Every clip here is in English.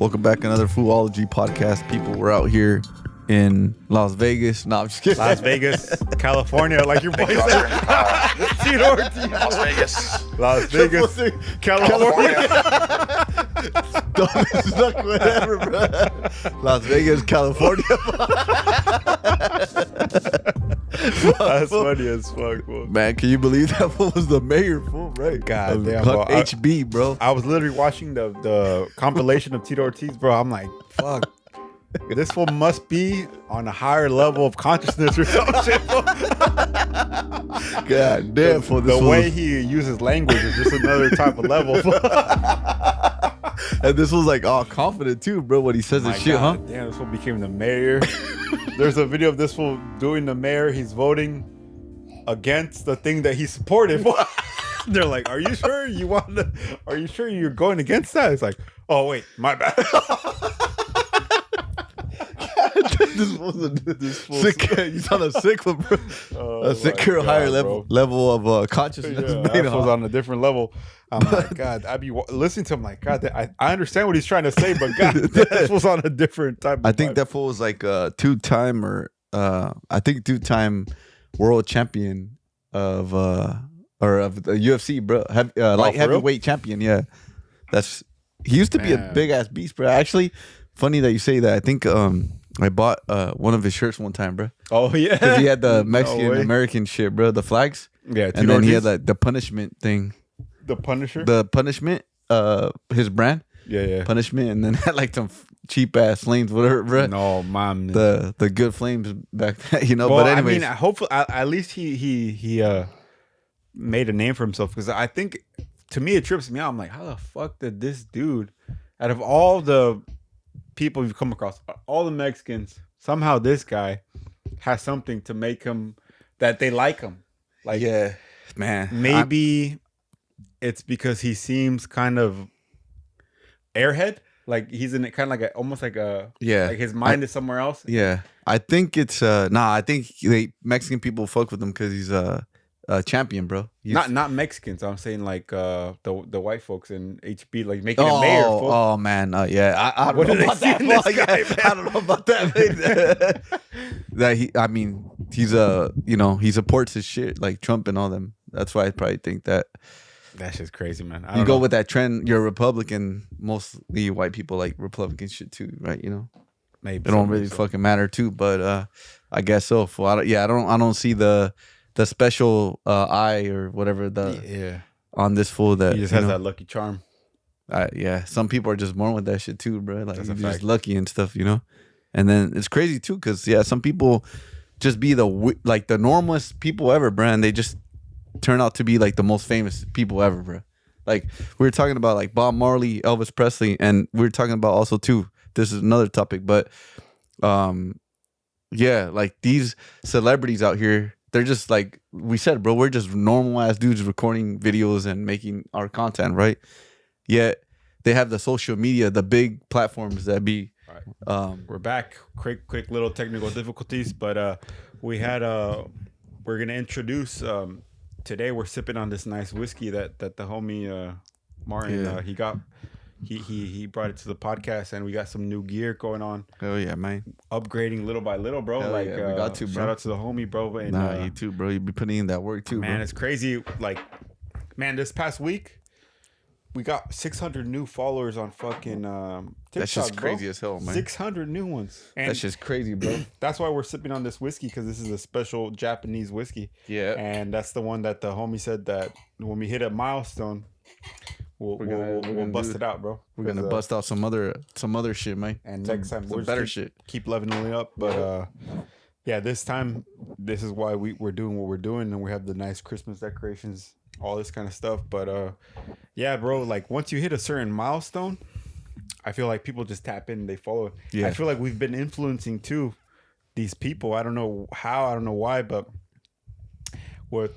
Welcome back, another Foo-ology podcast. People, we're out here in Las Vegas. No, I'm just kidding. Las Vegas, California, like your boy said. Las Vegas. Las Vegas, California. Dumbest luck whatever, bro. Las Vegas, California. That's funny as fuck, bro. Man, can you believe that fool was the mayor, fool? Right? God damn, bro. HB, bro. I was literally watching the compilation of Tito Ortiz, bro. I'm like, fuck. This fool must be on a higher level of consciousness or some shit, bro. God damn, fool. The way he uses language is just another type of level. And this was like all confident too, bro, when he says this shit, huh? Damn, this fool became the mayor. There's a video of this fool doing the mayor. He's voting against the thing that he supported. They're like, "Are you sure you want to? Are you sure you're going against that?" It's like, "Oh wait, my bad." This fool sick. He's on a sick one, bro. A sicker, higher level of consciousness. Yeah, that was on a different level. I'm like, God, I'd be listening to him like, God, I understand what he's trying to say, but God, this was on a different type of I think vibe. that fool was like a two-time world champion of the UFC, bro. Light heavyweight champion, yeah. He used to be a big ass beast, bro. Actually, funny that you say that. I think I bought one of his shirts one time, bro. Oh yeah, because he had the Mexican American shit, bro. The flags, yeah, and then he had like the punishment thing. The Punisher, the punishment, his brand, yeah, punishment, and then had like some cheap ass flames, whatever, bro. No, man, the good flames back then, you know. Well, but anyways, I mean, hopefully, at least he made a name for himself, because I think, to me, it trips me out. I'm like, how the fuck did this dude, out of all the people you've come across, all the Mexicans, somehow this guy has something to make him that they like him. Like, yeah, man, maybe it's because he seems kind of airhead, like he's in it kind of like almost like like his mind is somewhere else. Yeah, I think it's I think Mexican people fuck with him because he's a champion, bro. Not Mexicans. I'm saying like the white folks in HB, like making him mayor. Oh man, yeah. I don't know about that. I don't know about that. He supports his shit like Trump and all them. That's why I probably think that. That's just crazy, man. You go with that trend. You're a Republican. Mostly white people like Republican shit too, right? You know, maybe it don't really fucking matter too. But I guess so. I don't see the special eye or whatever on this fool that he just has that lucky charm. Yeah, some people are just born with that shit too, bro. Like you're just lucky and stuff, you know. And then it's crazy too, because some people just be the normalest people ever, bro, and they just turn out to be like the most famous people ever, bro. Like we were talking about like Bob Marley, Elvis Presley, and we were talking about also too. This is another topic, but like these celebrities out here. They're just like we said, bro. We're just normal ass dudes recording videos and making our content, right? Yet they have the social media, the big platforms that be. Right. We're back. Quick little technical difficulties, but we're gonna introduce. Today we're sipping on this nice whiskey that the homie Martin he got. He brought it to the podcast, and we got some new gear going on. Oh yeah, man! Upgrading little by little, bro. We got to, bro. Shout out to the homie, bro. And you too, bro. You be putting in that work too, man. Bro. It's crazy. Like, man, this past week we got 600 new followers on fucking TikTok. That's just crazy as hell, man. 600 new ones. And that's just crazy, bro. That's why we're sipping on this whiskey, because this is a special Japanese whiskey. Yeah. And that's the one that the homie said that when we hit a milestone. We'll bust it out, bro. We're gonna bust out some other shit, man. And next time we're better shit. Keep leveling up, but this time this is why we're doing what we're doing, and we have the nice Christmas decorations, all this kind of stuff. But bro, like once you hit a certain milestone, I feel like people just tap in and they follow it. Yeah. I feel like we've been influencing too these people. I don't know how, I don't know why, but. With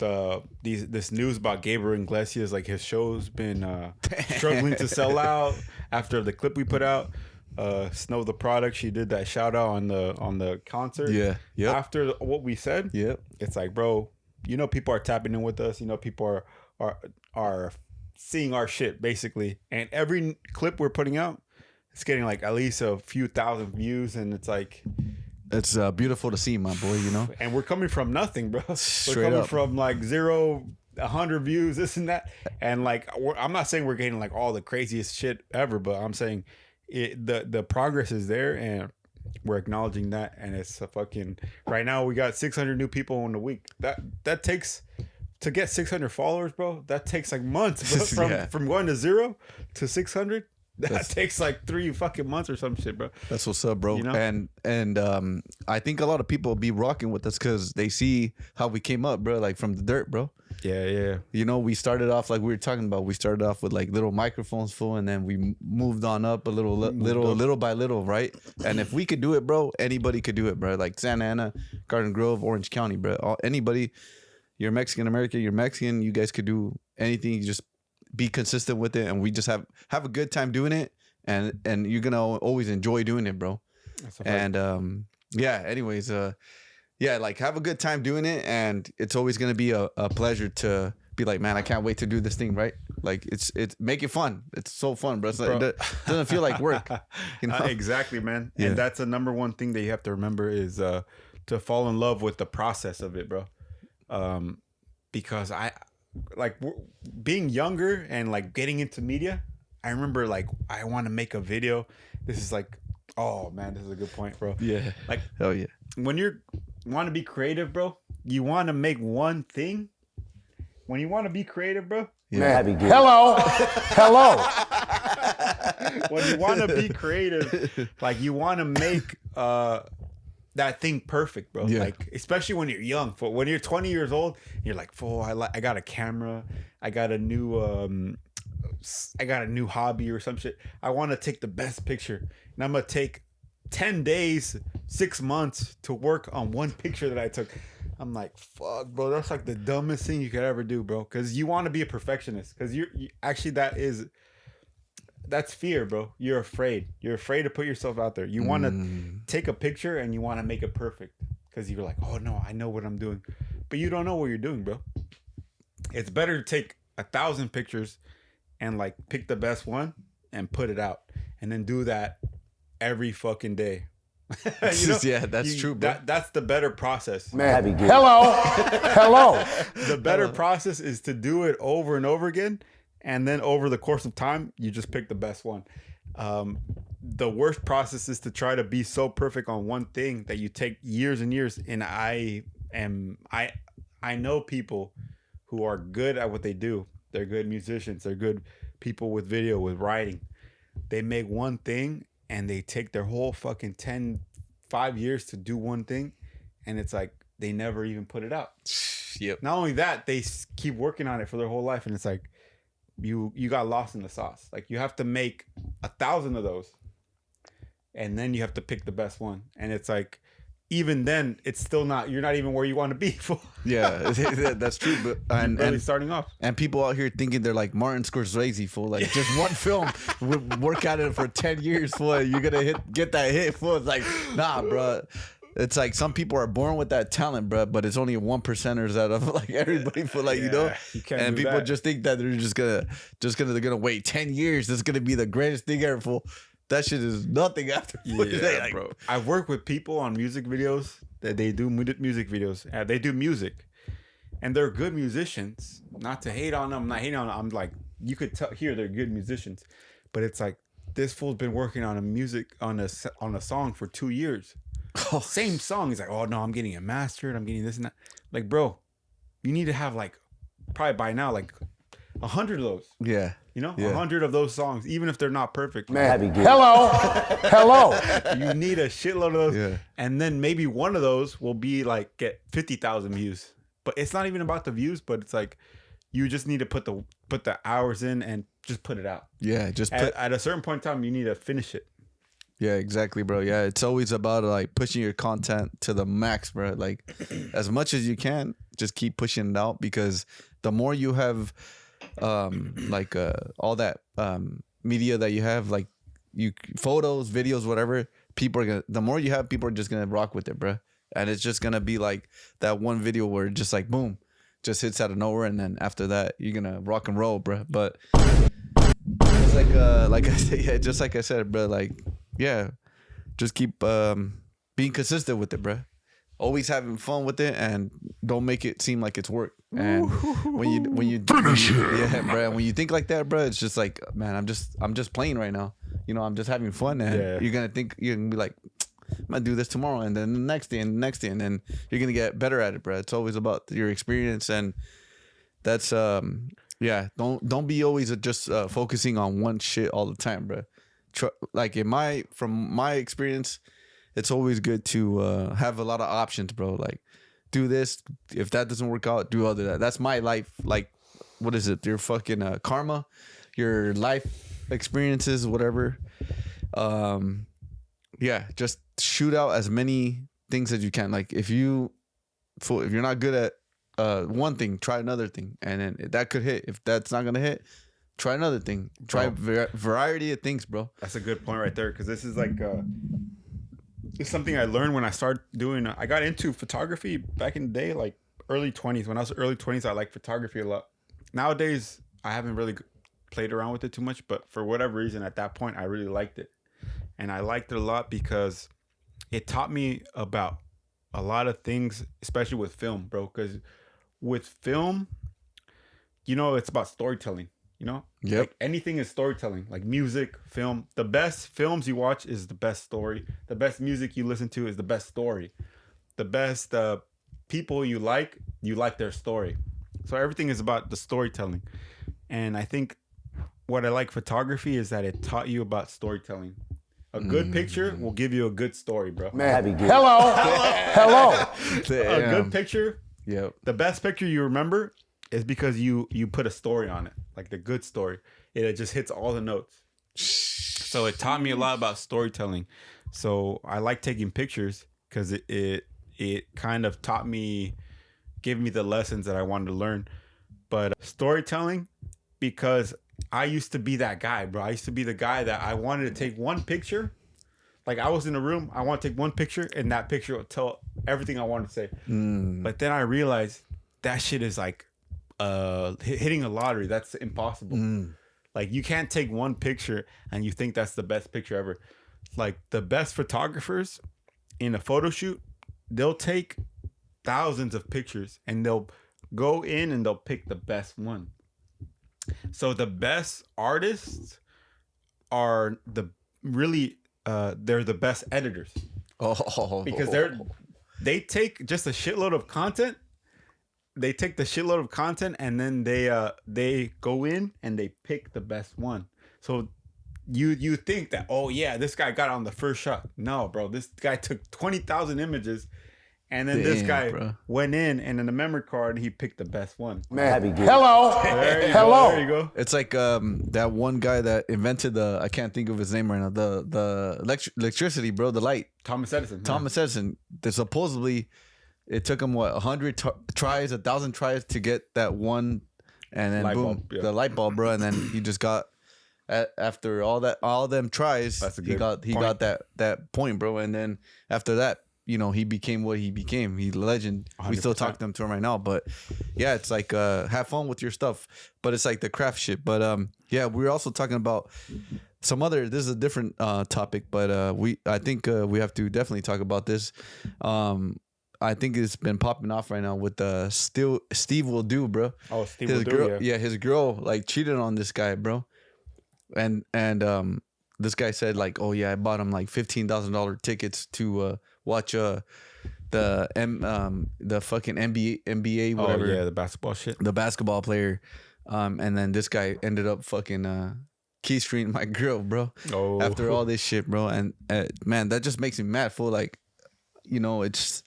this news about Gabriel Iglesias, like his show's been struggling to sell out after the clip we put out. Snow the Product, she did that shout out on the concert. Yeah. Yep. After what we said, it's like, bro, people are tapping in with us. People are seeing our shit basically, and every clip we're putting out, it's getting like at least a few thousand views, and it's like it's beautiful to see, my boy. You know, and we're coming from nothing, bro. Straight we're coming up. from like 0, 100 views, this and that, and like I'm not saying we're getting like all the craziest shit ever, but I'm saying the progress is there, and we're acknowledging that, and it's a fucking right now we got 600 new people in a week. That takes to get 600 followers, bro. That takes like months, bro. From going to 0 to 600. That takes like 3 fucking months or some shit, bro. That's what's up, bro. You know? And I think a lot of people be rocking with us because they see how we came up, bro. Like from the dirt, bro. Yeah. You know, we started off like we were talking about. We started off with like little microphones full, and then we moved on up a little by little, right? And if we could do it, bro, anybody could do it, bro. Like Santa Ana, Garden Grove, Orange County, bro. Anybody, you're Mexican American, you're Mexican. You guys could do anything. You just be consistent with it, and we just have a good time doing it, and you're gonna always enjoy doing it, bro. And yeah. Anyways, yeah, like have a good time doing it, and it's always gonna be a pleasure to be like, man, I can't wait to do this thing, right? Like it's make it fun. It's so fun, bro. It doesn't feel like work. You know? Exactly, man. Yeah. And that's the number one thing that you have to remember is to fall in love with the process of it, bro. Because being younger and like getting into media, I remember like I want to make a video. This is like, oh man, this is a good point, bro. Yeah. Like, hell yeah. When you want to be creative, bro, you want to make one thing. When you want to be creative, bro. Yeah. Hello. When you want to be creative, like you want to make that thing perfect, bro. Yeah. Like especially when you're young. For when you're 20 years old, you're like, I got a camera, I got a new hobby or some shit. I want to take the best picture, and I'm gonna take 10 days, 6 months to work on one picture that I took. I'm like, fuck, bro. That's like the dumbest thing you could ever do, bro. Because you want to be a perfectionist. Because you actually that's fear, bro. You're afraid. You're afraid to put yourself out there. You want to take a picture and you want to make it perfect. Because you're like, oh no, I know what I'm doing. But you don't know what you're doing, bro. It's better to take 1,000 pictures and like pick the best one and put it out. And then do that every fucking day. You know? Yeah, that's true, bro. That's the better process. Man, hello. The better process is to do it over and over again, and then over the course of time, you just pick the best one. The worst process is to try to be so perfect on one thing that you take years and years. And I know people who are good at what they do. They're good musicians. They're good people with video, with writing. They make one thing and they take their whole fucking 5 years to do one thing. And it's like, they never even put it out. Yep. Not only that, they keep working on it for their whole life. And it's like, you got lost in the sauce. Like you have to make 1,000 of those. And then you have to pick the best one. And it's like, even then, it's still not, you're not even where you want to be. Yeah, that's true. But and starting off. And people out here thinking they're like Martin Scorsese, fool. Like just one film, work at it for 10 years, fool. You're gonna get that hit, fool. It's like, nah, bro. It's like some people are born with that talent, bro, but it's only 1%ers out of like everybody, fool. Like you know, and people just think that they're they're gonna wait 10 years. This is gonna be the greatest thing ever, fool. That shit is nothing after. Yeah, like, bro. I work with people on music videos that they do music videos. They do music, and they're good musicians. Not to hate on them, I'm not hating on them. I'm like, you could hear they're good musicians, but it's like this fool's been working on a song for 2 years. Oh. Same song. He's like, oh no, I'm getting it mastered. I'm getting this and that. Like, bro, you need to have like probably by now like 100 of those. Yeah. You know, 100 of those songs, even if they're not perfect. Man, hello. You need a shitload of those. Yeah. And then maybe one of those will be like get 50,000 views. But it's not even about the views, but it's like you just need to put the hours in and just put it out. Yeah, at a certain point in time, you need to finish it. Yeah, exactly, bro. Yeah, it's always about like pushing your content to the max, bro. Like as much as you can, just keep pushing it out, because the more you have all that media that you have, like photos, videos, whatever, the more you have, people are just gonna rock with it, bro. And it's just gonna be like that one video where just like boom, just hits out of nowhere, and then after that you're gonna rock and roll, bro. But like I said, yeah, just like I said, bro. Like, yeah, just keep being consistent with it, bro. Always having fun with it, and don't make it seem like it's work. And when you yeah, bro, when you think like that, bro, it's just like, man, I'm just playing right now. You know, I'm just having fun, and you're gonna be like, I'm gonna do this tomorrow, and then the next day, and the next day, and then you're gonna get better at it, bro. It's always about your experience, and that's yeah. Don't be always just focusing on one shit all the time, bro. Like from my experience, it's always good to have a lot of options, bro. Like, do this. If that doesn't work out, do other that. That's my life. Like, what is it? Your fucking karma, your life experiences, whatever. Yeah, just shoot out as many things as you can. Like, if you're not good at one thing, try another thing, and then that could hit. If that's not gonna hit, try another thing. Try variety of things, bro. That's a good point right there, because this is like it's something I learned when I started doing. I got into photography back in the day, like early 20s. When I was early 20s, I liked photography a lot. Nowadays, I haven't really played around with it too much, but for whatever reason, at that point, I really liked it. And I liked it a lot because it taught me about a lot of things, especially with film, bro. Because with film, you know, it's about storytelling, you know? Yep. Like anything is storytelling, like music, film. The best films you watch is the best story. The best music you listen to is the best story. The best people you like their story. So everything is about the storytelling. And I think what I like photography is that it taught you about storytelling. A good picture will give you a good story, bro. Man, hello. A good picture. Yep. The best picture you remember is because you put a story on it, like the good story. It just hits all the notes. So it taught me a lot about storytelling. So I like taking pictures because it kind of taught me, gave me the lessons that I wanted to learn. But storytelling, because I used to be that guy, bro. I used to be the guy that I wanted to take one picture. Like, I was in a room, I want to take one picture, and that picture would tell everything I wanted to say. But then I realized that shit is like hitting a lottery. That's impossible. Like, you can't take one picture and you think that's the best picture ever. Like, the best photographers in a photo shoot, they'll take thousands of pictures and they'll go in and they'll pick the best one. So the best artists are they're the best editors. Because they take just a shitload of content. They take the shitload of content and then they go in and they pick the best one. So you think that, oh yeah, this guy got on the first shot. No, bro, this guy took 20,000 images. And then this guy went in, and in the memory card, he picked the best one. Man, hello. There you go. It's like that one guy that invented I can't think of his name right now. The electricity, bro, the light. Thomas Edison. Edison. Supposedly, it took him 100 tries, 1,000 tries to get that one, and then boom, the light bulb, bro. And then he just got after all them tries, he got that point, bro. And then after that, you know, he became what he became. He's a legend. 100%. We still talk to him right now. But yeah, it's like have fun with your stuff. But it's like the craft shit. But yeah, we're also talking about some other. This is a different topic, but I think we have to definitely talk about this. I think it's been popping off right now with Steve Will Do, bro. Oh, Steve his Will girl, Do. Yeah, his girl like cheated on this guy, bro. And this guy said like, oh yeah, I bought him like $15,000 tickets to watch the fucking NBA whatever. Oh yeah, the basketball shit. The basketball player, and then this guy ended up fucking keystreating my girl, bro. Oh. After all this shit, bro, and man, that just makes me mad. Fool, like, you know, it's.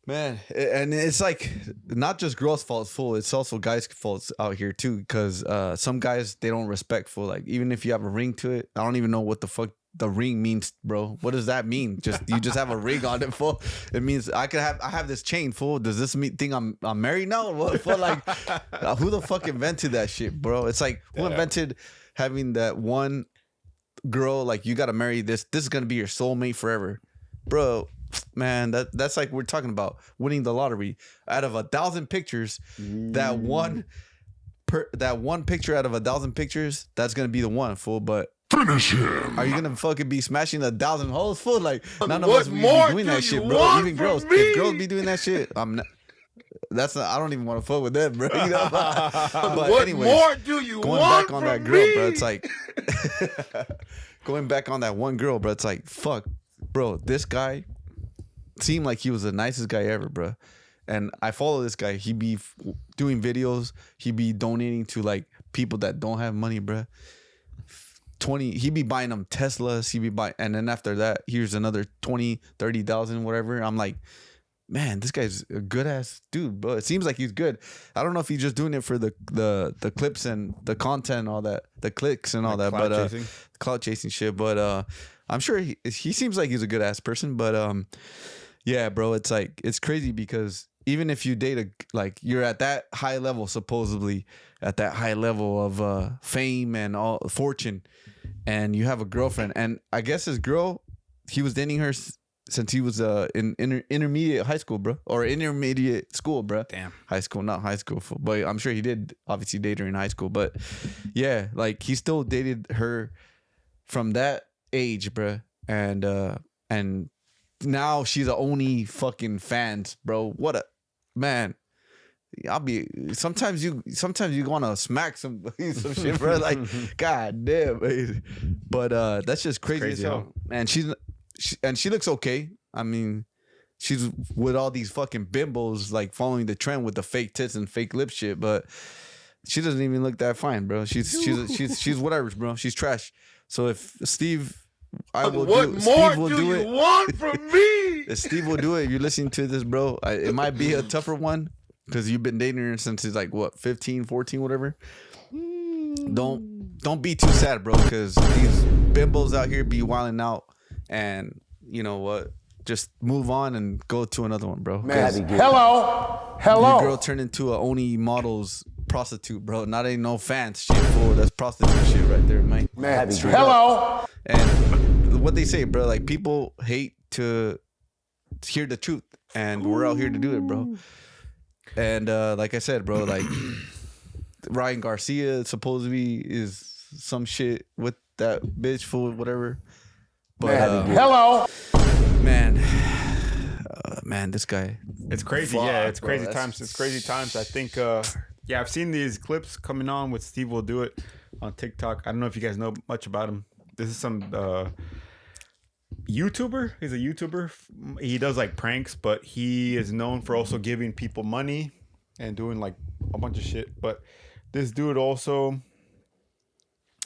Man, and it's like not just girls' fault, fool. It's also guys' faults out here too, because some guys, they don't respect, fool. Like, even if you have a ring to it, I don't even know what the fuck the ring means, bro. What does that mean? You just have a ring on it, fool. It means I have this chain, fool. Does this think I'm married now? What, fool? Like, who the fuck invented that shit, bro? It's like, who invented having that one girl? Like, you gotta marry this. This is gonna be your soulmate forever, bro. Man, that's like we're talking about winning the lottery. Out of 1,000 pictures, that one that one picture out of 1,000 pictures, that's gonna be the one, fool. But Finish him. are you gonna fucking be smashing 1,000 holes, fool? Like none of What us be more doing do that shit, you bro. want Even from girls, me? if girls be doing that shit, I'm not. That's not. I don't even want to fuck with them, bro. You know? But What anyways, more do you going want back on from that girl, me? bro. It's like going back on that one girl, bro. It's like fuck, bro. This guy seemed like he was the nicest guy ever, bro. And I follow this guy. He be doing videos. He be donating to like people that don't have money, bro. He be buying them Teslas. He be buying, and then after that, here's another 20, 30,000, whatever. I'm like, man, this guy's a good ass dude, bro. It seems like he's good. I don't know if he's just doing it for the clips and the content, and all that, the clicks and all Like that, but chasing. cloud chasing shit. But I'm sure he seems like he's a good ass person. But yeah, bro, it's like it's crazy because even if you date like you're at that high level, supposedly at that high level of fame and all fortune, and you have a girlfriend, and I guess his girl, he was dating her since he was in intermediate high school, bro, or intermediate school, bro. Damn. High school, not high school, but I'm sure he did obviously date her in high school. But yeah, like he still dated her from that age, bro, and now she's the only fucking fans, bro. What a man. I'll be sometimes you wanna smack some shit, bro. Like, god damn, man. But that's just crazy as hell. And she looks okay. I mean, she's with all these fucking bimbos like following the trend with the fake tits and fake lip shit, but she doesn't even look that fine, bro. She's whatever, bro. She's trash. So if Steve, What more do you want from me? If Steve will do it, if you're listening to this, bro, it might be a tougher one because you've been dating her since he's like what, 15, 14, whatever. Don't be too sad, bro, because these bimbos out here be wilding out, and you know what? Just move on and go to another one, bro. Hello. Your girl turned into a Oni Models prostitute, bro. Not ain't no fans shit, fool. That's prostitute shit right there, man. Hello. And what they say, bro, like people hate to hear the truth, and we're out here to do it, bro. And like I said, bro, like Ryan Garcia supposedly is some shit with that bitch, fool, whatever. But man, this guy. It's crazy. Fuck, yeah, it's bro, crazy times. It's crazy times. I think, yeah, I've seen these clips coming on with Steve Will Do It on TikTok. I don't know if you guys know much about him. This is some YouTuber. He's a YouTuber. He does like pranks, but he is known for also giving people money and doing like a bunch of shit. But this dude also,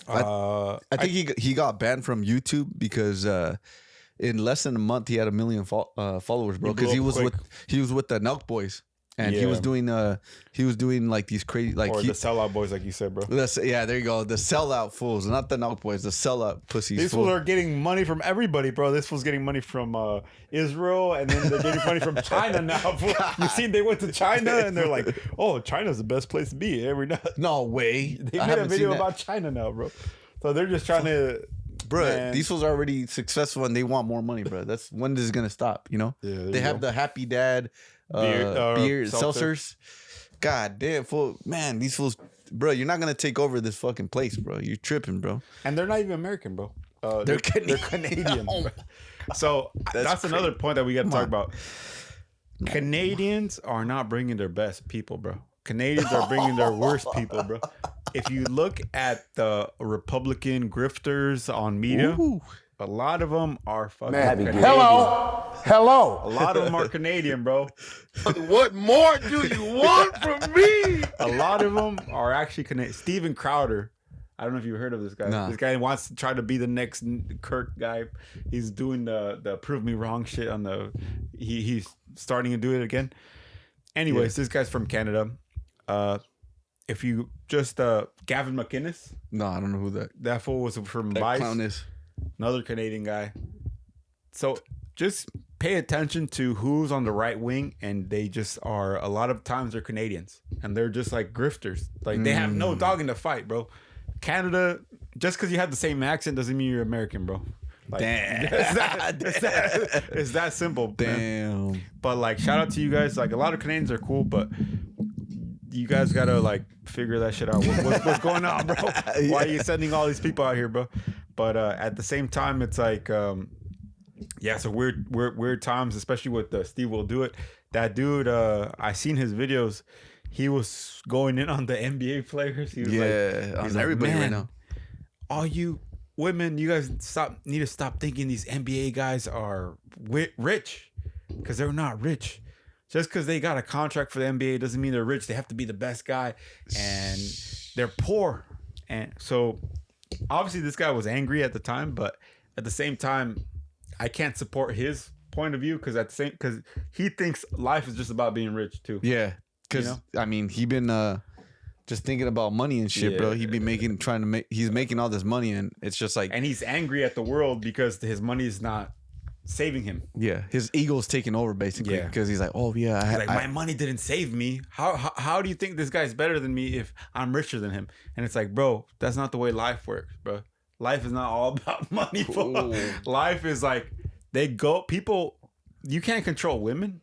I think he got banned from YouTube because in less than a month he had 1 million followers, bro. Because he was with the Nelk Boys, and he was doing like these crazy like the sellout boys, like you said, bro. Yeah, there you go. The sellout fools, not the Nelk Boys. The sellout pussies. These fools are getting money from everybody, bro. This fool's getting money from Israel, and then they're getting money from China now. You seen they went to China, and they're like, "Oh, China's the best place to be every night." No way. They made a video about China now, bro. So they're just trying to. Bro, man. These fools are already successful and they want more money, bro. That's when this is gonna stop, you know? Yeah, they have the Happy Dad beer seltzers. God damn, fool. Man, these fools, bro, you're not gonna take over this fucking place, bro. You're tripping, bro. And they're not even American, bro. They're Canadian. Bro. So that's another point that we got to talk about. Canadians are not bringing their best people, bro. Canadians are bringing their worst people, bro. If you look at the Republican grifters on media, a lot of them are fucking Canadian. Hello. A lot of them are Canadian, bro. What more do you want from me? A lot of them are actually Canadian. Steven Crowder. I don't know if you've heard of this guy. Nah. This guy wants to try to be the next Kirk guy. He's doing the prove me wrong shit on the. He's starting to do it again. Anyways, This guy's from Canada. If you just Gavin McInnes. No, I don't know who that fool was from that Vice. clown is. Another Canadian guy. So just pay attention to who's on the right wing, and they just are. A lot of times they're Canadians, and they're just like grifters. Like they have no dog in the fight, bro. Canada, just because you have the same accent doesn't mean you're American, bro. Like, Damn. It's that simple. Damn. Man. But like, shout out to you guys. Like, a lot of Canadians are cool, but you guys gotta like figure that shit out. What's going on, bro? Why are you sending all these people out here, bro? But at the same time, it's like, yeah, so weird times, especially with Steve Will Do It. That dude, I seen his videos. He was going in on the NBA players. He was on everybody right now. All you women, you guys need to stop thinking these NBA guys are rich, because they're not rich. Just because they got a contract for the NBA doesn't mean they're rich. They have to be the best guy, and they're poor. And so, obviously, this guy was angry at the time, but at the same time, I can't support his point of view because he thinks life is just about being rich too. Yeah, because I mean, he been just thinking about money and shit, bro. He be he's making all this money, and it's just like, and he's angry at the world because his money is not saving him. Yeah, his ego's taking over basically because he's like, oh yeah, my money didn't save me. How do you think this guy's better than me if I'm richer than him? And it's like, bro, that's not the way life works, bro. Life is not all about money, bro. Life is like people. You can't control women.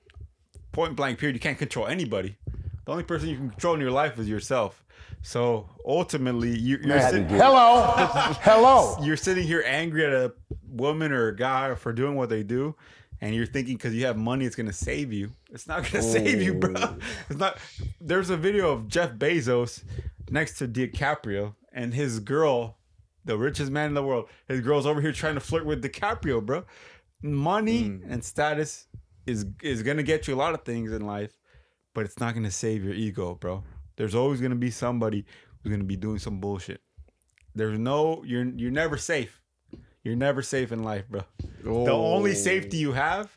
Point blank period. You can't control anybody. The only person you can control in your life is yourself. So ultimately, you're sitting, hello. You're sitting here angry at a woman or a guy for doing what they do, and you're thinking because you have money, it's gonna save you. It's not gonna save you, bro. It's not. There's a video of Jeff Bezos next to DiCaprio and his girl, the richest man in the world. His girl's over here trying to flirt with DiCaprio, bro. Money and status is gonna get you a lot of things in life, but it's not gonna save your ego, bro. There's always gonna be somebody who's gonna be doing some bullshit. You're never safe. You're never safe in life, bro. The only safety you have,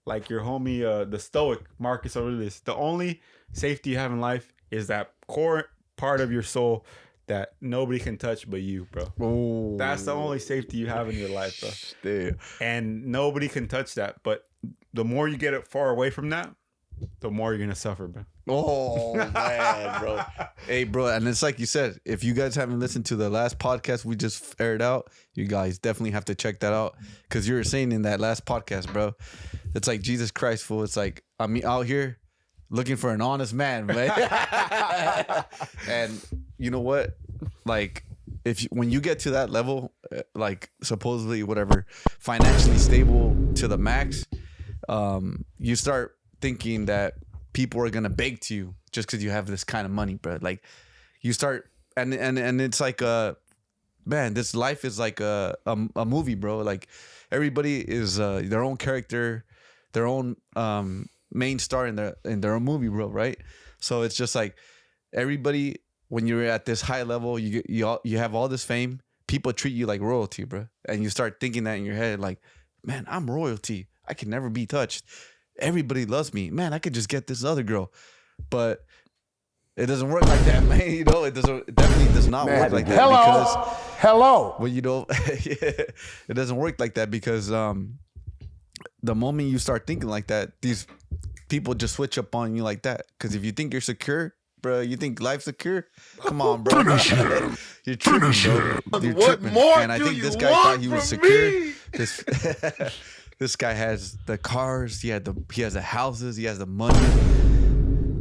like your homie, the Stoic Marcus Aurelius, the only safety you have in life is that core part of your soul that nobody can touch but you, bro. That's the only safety you have in your life, bro. Damn. And nobody can touch that. But the more you get it far away from that, the more you're gonna suffer, bro. Oh man, bro. Hey, bro, and it's like you said, if you guys haven't listened to the last podcast we just aired out, you guys definitely have to check that out. Because you were saying in that last podcast, bro, it's like, Jesus Christ, fool. It's like, I'm out here looking for an honest man, man. And you know what? Like, when you get to that level, like supposedly whatever, financially stable to the max, you start thinking that people are gonna beg to you just because you have this kind of money, bro. Like, you start and it's like man, this life is like a movie, bro. Like, everybody is their own character, their own main star in their own movie, bro. Right? So it's just like everybody, when you're at this high level, you have all this fame. People treat you like royalty, bro, and you start thinking that in your head, like, man, I'm royalty. I can never be touched. Everybody loves me, man. I could just get this other girl, but it doesn't work like that, man. You know, it definitely does not work like that. Hello. Well, you know, it doesn't work like that because the moment you start thinking like that, these people just switch up on you like that. Because if you think you're secure, bro, you think life's secure? Come on, bro. You're tripping, bro. You're tripping. And I think this guy thought he was secure. This guy has the cars. He has the houses. He has the money,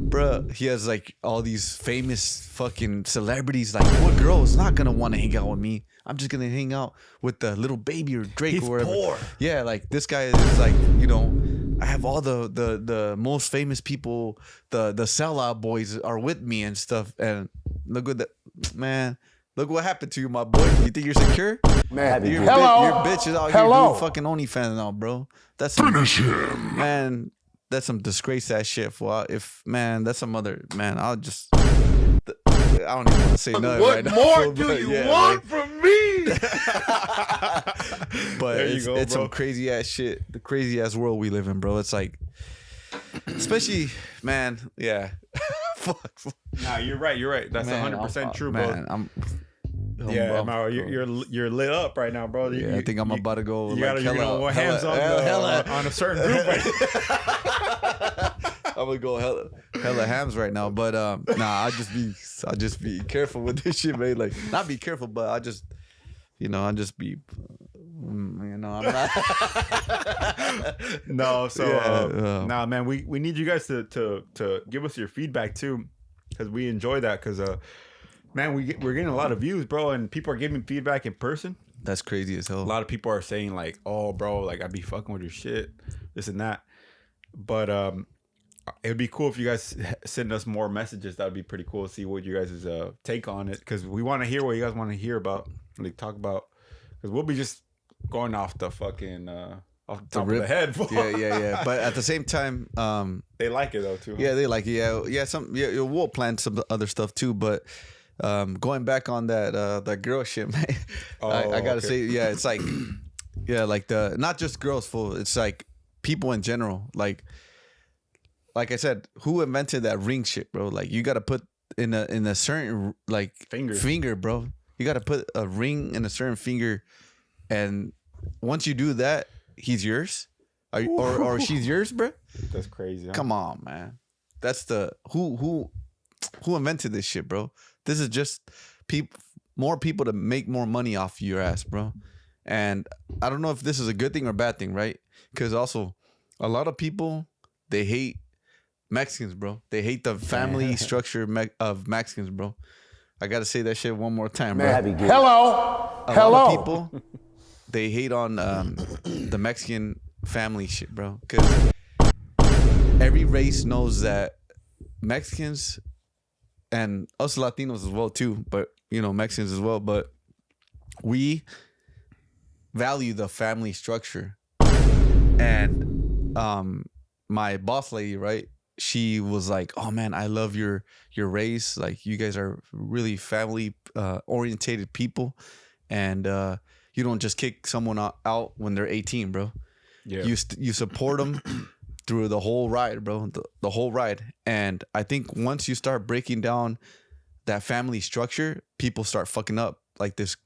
bro. He has like all these famous fucking celebrities. Like, what girl is not gonna want to hang out with me? I'm just gonna hang out with the little baby or Drake or whatever. Poor. Yeah, like this guy is like, you know, I have all the most famous people. The sellout boys are with me and stuff. And look at that, man. Look what happened to you, my boy. You think you're secure? Man, your bitch is out here doing fucking OnlyFans now, bro. That's finish him. Man, that's some disgrace ass shit. For that's some other man. I don't even want to say nothing right now. What more do you want from me? But it's some crazy ass shit. The crazy ass world we live in, bro. It's like, especially, man. Yeah. Fuck. Nah, you're right. That's 100% true, bro. Man, Mauro, you're lit up right now, bro. I think I'm about to go. You gotta go hands on a certain group. I'm gonna go hella hams right now, but I'll just be careful with this shit, man. Like, not be careful, but I'll just be, I'm not. No, so nah, man, we need you guys to give us your feedback too. because we enjoy that. Because man, we're getting a lot of views, bro, and people are giving feedback in person. That's crazy as hell. A lot of people are saying like, "Oh, bro, like I be fucking with your shit, this and that." But it would be cool if you guys send us more messages. That would be pretty cool to see what you guys' take on it, because we want to hear what you guys want to hear about, like talk about, because we'll be just going off the fucking off the top of the head. Yeah. But at the same time, they like it though too. Yeah, they like it. Yeah. We'll plan some other stuff too, but. Going back on that girl shit, man. I gotta say, yeah, it's like, yeah, like the not just girls, fool. It's like people in general. Like I said, who invented that ring shit, bro? Like you gotta put in a certain like finger, bro. You gotta put a ring in a certain finger, and once you do that, he's yours, or she's yours, bro. That's crazy. Huh? Come on, man. That's the who invented this shit, bro. This is just more people to make more money off your ass, bro. And I don't know if this is a good thing or bad thing, right? Because also, a lot of people, they hate Mexicans, bro. They hate the family structure of Mexicans, bro. I got to say that shit one more time, bro. Hello. A lot of people, they hate on the Mexican family shit, bro. Because every race knows that Mexicans... and us Latinos as well too, but you know, Mexicans as well, but we value the family structure. And my boss lady, right, she was like, "Oh man, I love your race. Like you guys are really family orientated people, and you don't just kick someone out when they're 18, bro. Yeah, you support them." Through the whole ride, bro, the whole ride. And I think once you start breaking down that family structure, people start fucking up. Like the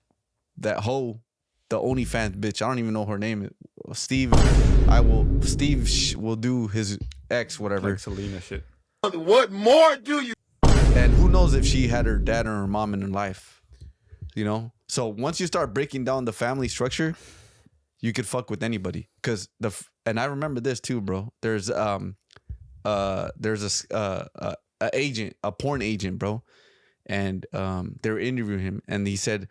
OnlyFans bitch. I don't even know her name. Steve will do his ex, whatever. Like Selena shit. What more do you? And who knows if she had her dad or her mom in her life, you know? So once you start breaking down the family structure, you could fuck with anybody. And I remember this too, bro. There's a porn agent, bro, and they were interviewing him, and he said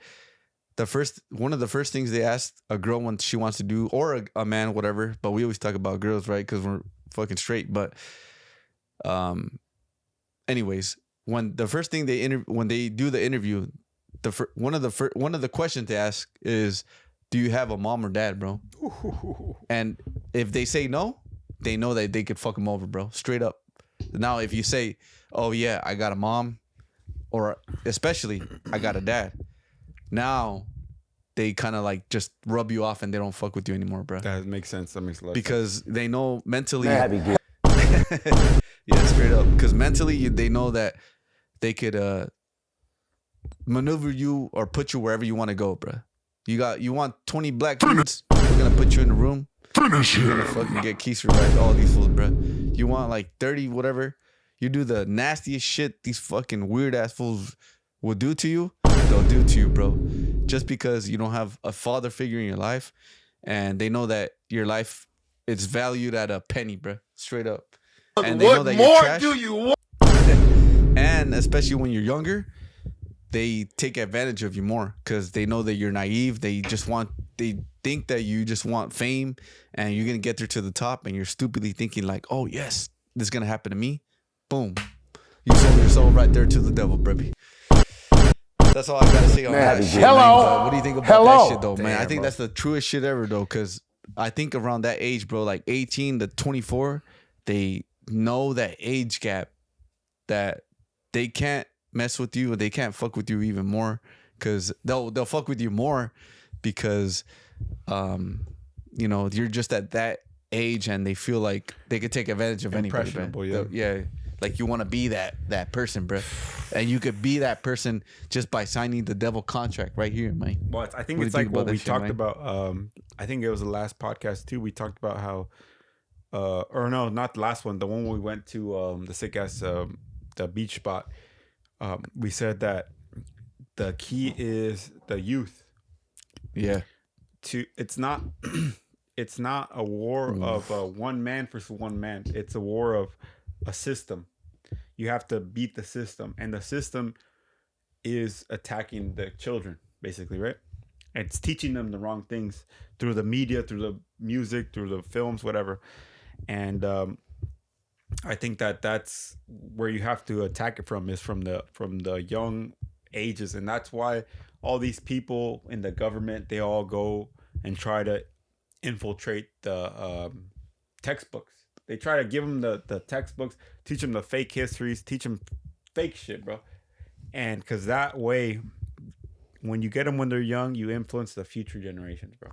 one of the first things they asked a girl when she wants to do, or a man, whatever. But we always talk about girls, right? Because we're fucking straight. But anyways, when they do the interview, one of the questions they ask is, do you have a mom or dad, bro? And if they say no, they know that they could fuck them over, bro. Straight up. Now, if you say, oh, yeah, I got a mom, or especially I got a dad, now they kind of like just rub you off and they don't fuck with you anymore, bro. That makes sense. That makes a lot of sense. Because they know mentally. Yeah, straight up. Because mentally, they know that they could maneuver you or put you wherever you want to go, bro. You want 20 black dudes, we're gonna put you in a room. You're gonna fucking get keister right, all these fools, bro. You want like 30, whatever. You do the nastiest shit these fucking weird ass fools will do to you, they'll do to you, bro. Just because you don't have a father figure in your life, and they know that your life is valued at a penny, bro. Straight up. And they know that you're trash. What more do you want? And especially when you're younger, they take advantage of you more because they know that you're naive. They think that you just want fame and you're going to get there to the top, and you're stupidly thinking like, oh yes, this is going to happen to me. Boom. You sold your soul right there to the devil, baby. That's all I got to say on that shit. Hello. What do you think about that shit though, man? Damn, I think that's the truest shit ever though, because I think around that age, bro, like 18 to 24, they know that age gap that they can't mess with you, and they can't fuck with you even more, because they'll fuck with you more because you know, you're just at that age and they feel like they could take advantage of anybody, bro. Yeah, like you want to be that person, bro, and you could be that person just by signing the devil contract right here, man. Well, I think it's like what we talked about. I think it was the last podcast too. We talked about how, or no, not the last one. The one we went to the sick ass the beach spot. We said that the key is the youth. Yeah. It's not a war of one man versus one man. It's a war of a system. You have to beat the system, and the system is attacking the children, basically, right? It's teaching them the wrong things through the media, through the music, through the films, whatever. And I think that's where you have to attack it from, is from the young ages. And that's why all these people in the government, they all go and try to infiltrate the textbooks. They try to give them the textbooks, teach them the fake histories, teach them fake shit, bro. And because that way, when you get them when they're young, you influence the future generations, bro.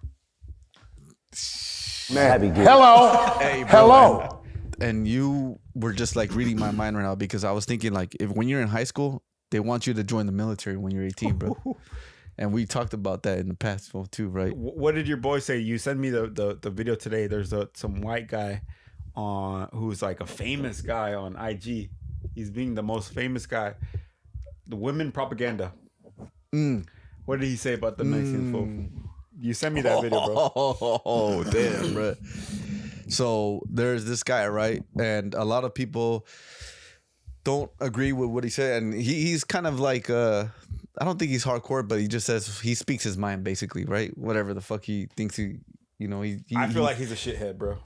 Man, hello. Hey, bro, Hello. And you were just like reading my mind right now, because I was thinking, like, if when you're in high school, they want you to join the military when you're 18, bro. And we talked about that in the past too, right? What did your boy say? You sent me the video today. There's some white guy who's like a famous guy on IG. He's being the most famous guy. The women propaganda. What did he say about the Mexican folk? You sent me that video, bro. Oh, damn, bro. So there's this guy, right? And a lot of people don't agree with what he said. And he's kind of like, I don't think he's hardcore, but he just says, he speaks his mind, basically, right? Whatever the fuck he thinks he, you know, I feel like he's a shithead, bro.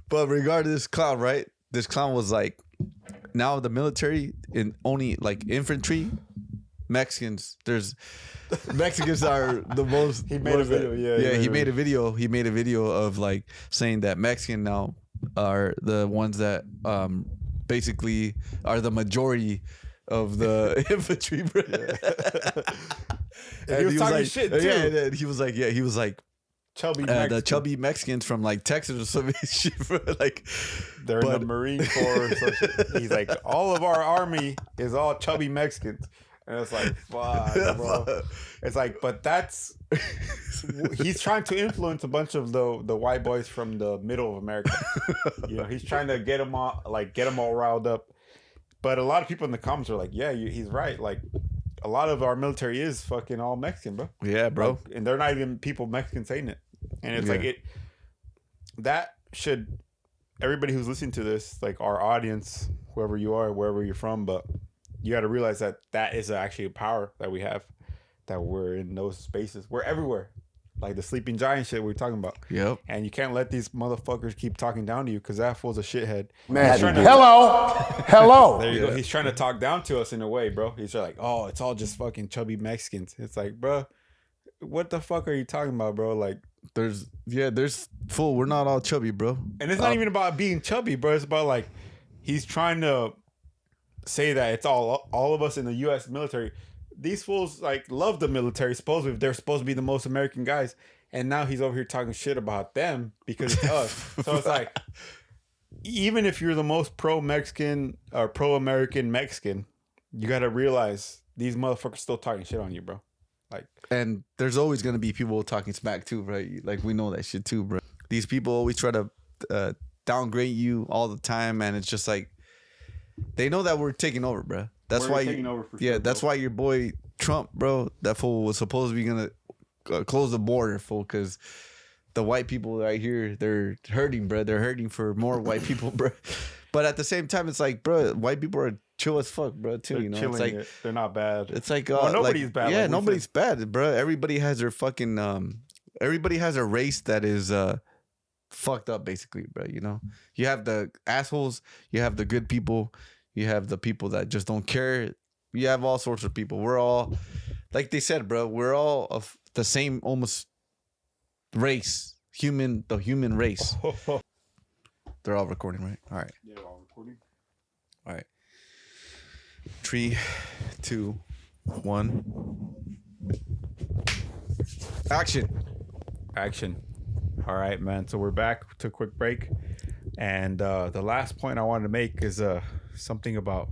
But regarding this clown, right? This clown was like, now the military, in only like infantry, Mexicans are the most. He made a video, yeah. He made a video. He made a video of like saying that Mexican now are the ones that basically are the majority of the infantry. And he was talking like, shit too. Yeah, and he was like Chubby the chubby Mexicans from like Texas or some shit, bro. Like they're in the Marine Corps. Or some shit. He's like, all of our army is all chubby Mexicans. And it's like, fuck, bro. It's like, but that's he's trying to influence a bunch of the white boys from the middle of America. You know, he's trying to get them all riled up. But a lot of people in the comments are like, yeah, he's right. Like, a lot of our military is fucking all Mexican, bro. Yeah, bro. Like, and they're not even people Mexican saying it. And it's like that should, everybody who's listening to this, like our audience, whoever you are, wherever you're from, but you got to realize that is actually a power that we have, that we're in those spaces. We're everywhere. Like the sleeping giant shit we're talking about. Yep. And you can't let these motherfuckers keep talking down to you, because that fool's a shithead. Man, hello. There you go. He's trying to talk down to us in a way, bro. He's like, oh, it's all just fucking chubby Mexicans. It's like, bro, what the fuck are you talking about, bro? Like, there's full. We're not all chubby, bro. And it's not even about being chubby, bro. It's about like, he's trying to say that it's all of us in the U.S. military. These fools like love the military. Supposedly, they're supposed to be the most American guys, and now he's over here talking shit about them because it's us. So it's like, even if you're the most pro-Mexican or pro-American Mexican, you got to realize these motherfuckers still talking shit on you, bro. Like, and there's always gonna be people talking smack too, right? Like, we know that shit too, bro. These people always try to downgrade you all the time, and it's just like, they know that we're taking over, bro. That's why taking over for sure, that's why your boy Trump, bro, that fool was supposed to be gonna close the border, fool, because the white people right here, they're hurting, bro. They're hurting for more white people, bro. But at the same time, it's like, bro, white people are chill as fuck, bro, too. They're you know, chilling it's like it. They're not bad. It's like nobody's like, bad. Yeah, like nobody's bad, bro. Everybody has their fucking everybody has a race that is fucked up, basically, bro. You know, you have the assholes, you have the good people, you have the people that just don't care. You have all sorts of people. We're all, like they said, bro, we're all of the same almost race, the human race. They're all recording, right? All right. Yeah, all recording. All right. 3, 2, 1. Action. All right, man. So we're back to a quick break. And the last point I wanted to make is something about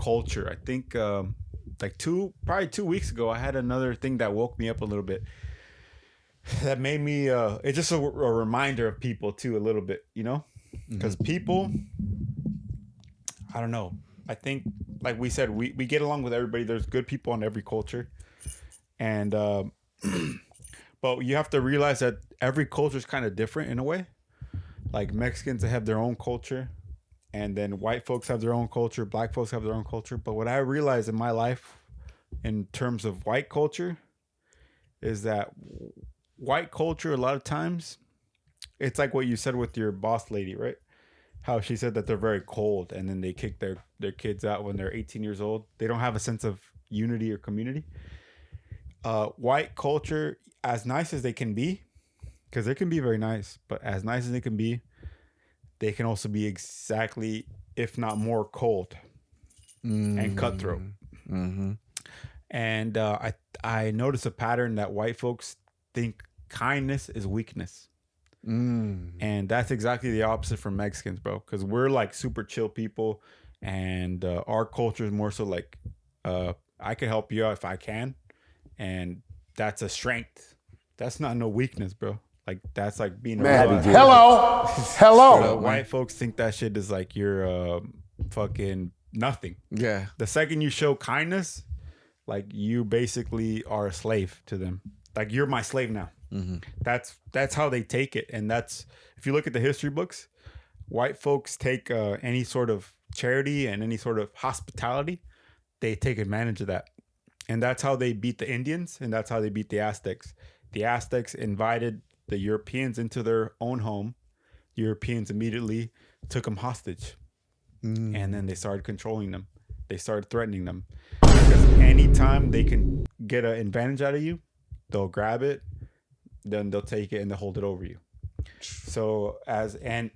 culture. I think like probably 2 weeks ago, I had another thing that woke me up a little bit. That made me, it's just a reminder of people too, a little bit, you know? Because people, I don't know. I think, like we said, we get along with everybody. There's good people in every culture. And, But you have to realize that every culture is kind of different in a way. Like Mexicans have their own culture, and then white folks have their own culture, black folks have their own culture. But what I realized in my life in terms of white culture is that white culture, a lot of times, it's like what you said with your boss lady, right? How she said that they're very cold and then they kick their kids out when they're 18 years old. They don't have a sense of unity or community. White culture, as nice as they can be, because they can be very nice, but as nice as they can also be exactly, if not more, cold and cutthroat. Mm-hmm. And I notice a pattern that white folks think kindness is weakness. And that's exactly the opposite from Mexicans, bro, because we're like super chill people, and our culture is more so like I can help you out if I can, and that's a strength. That's not no weakness, bro. Like that's like being Man, hello. White folks think that shit is like you're fucking nothing. Yeah. The second you show kindness, like you basically are a slave to them. Like you're my slave now. Mm-hmm. That's how they take it. And that's, if you look at the history books, white folks take any sort of charity and any sort of hospitality, they take advantage of that. And that's how they beat the Indians, and that's how they beat the Aztecs. The Aztecs invited the Europeans into their own home. Europeans immediately took them hostage. And then they started controlling them. They started threatening them. Because anytime they can get an advantage out of you, they'll grab it, then they'll take it and they'll hold it over you. So and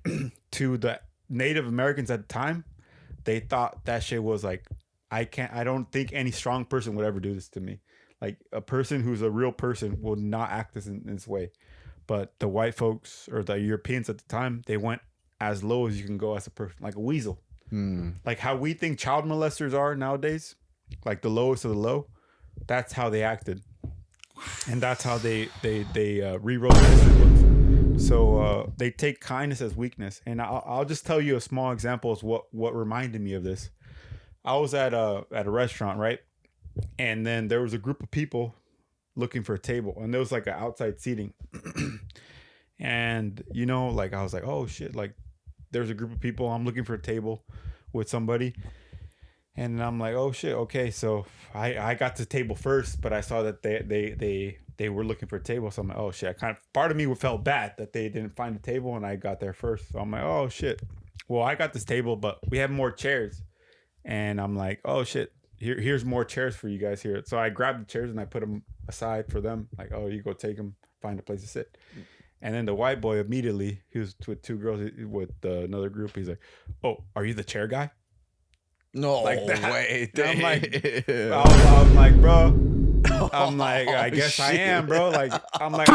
to the Native Americans at the time, they thought that shit was like, I don't think any strong person would ever do this to me. Like a person who's a real person will not act in this way. But the white folks or the Europeans at the time, they went as low as you can go as a person, like a weasel. Like how we think child molesters are nowadays, like the lowest of the low. That's how they acted, and that's how they rewrote the history books. So they take kindness as weakness. And I'll just tell you a small example of what reminded me of this. I was at a restaurant, right, and then there was a group of people looking for a table, and there was like an outside seating. And like I was like, oh shit, like there's a group of people, I'm looking for a table with somebody, and I'm like, oh shit, okay. So I got to the table first, but I saw that they were looking for a table, so I'm like, oh shit. Part of me felt bad that they didn't find a table and I got there first. So I'm like, oh shit, well, I got this table, but we have more chairs. And I'm like, oh shit, here's more chairs for you guys here. So I grabbed the chairs and I put them aside for them. Like, oh, you go take them, find a place to sit. And then the white boy immediately, he was with two girls with another group. He's like, oh, are you the chair guy? No like that. way. I'm like, bro. I'm like, I guess shit. I am, bro. Like, I'm like,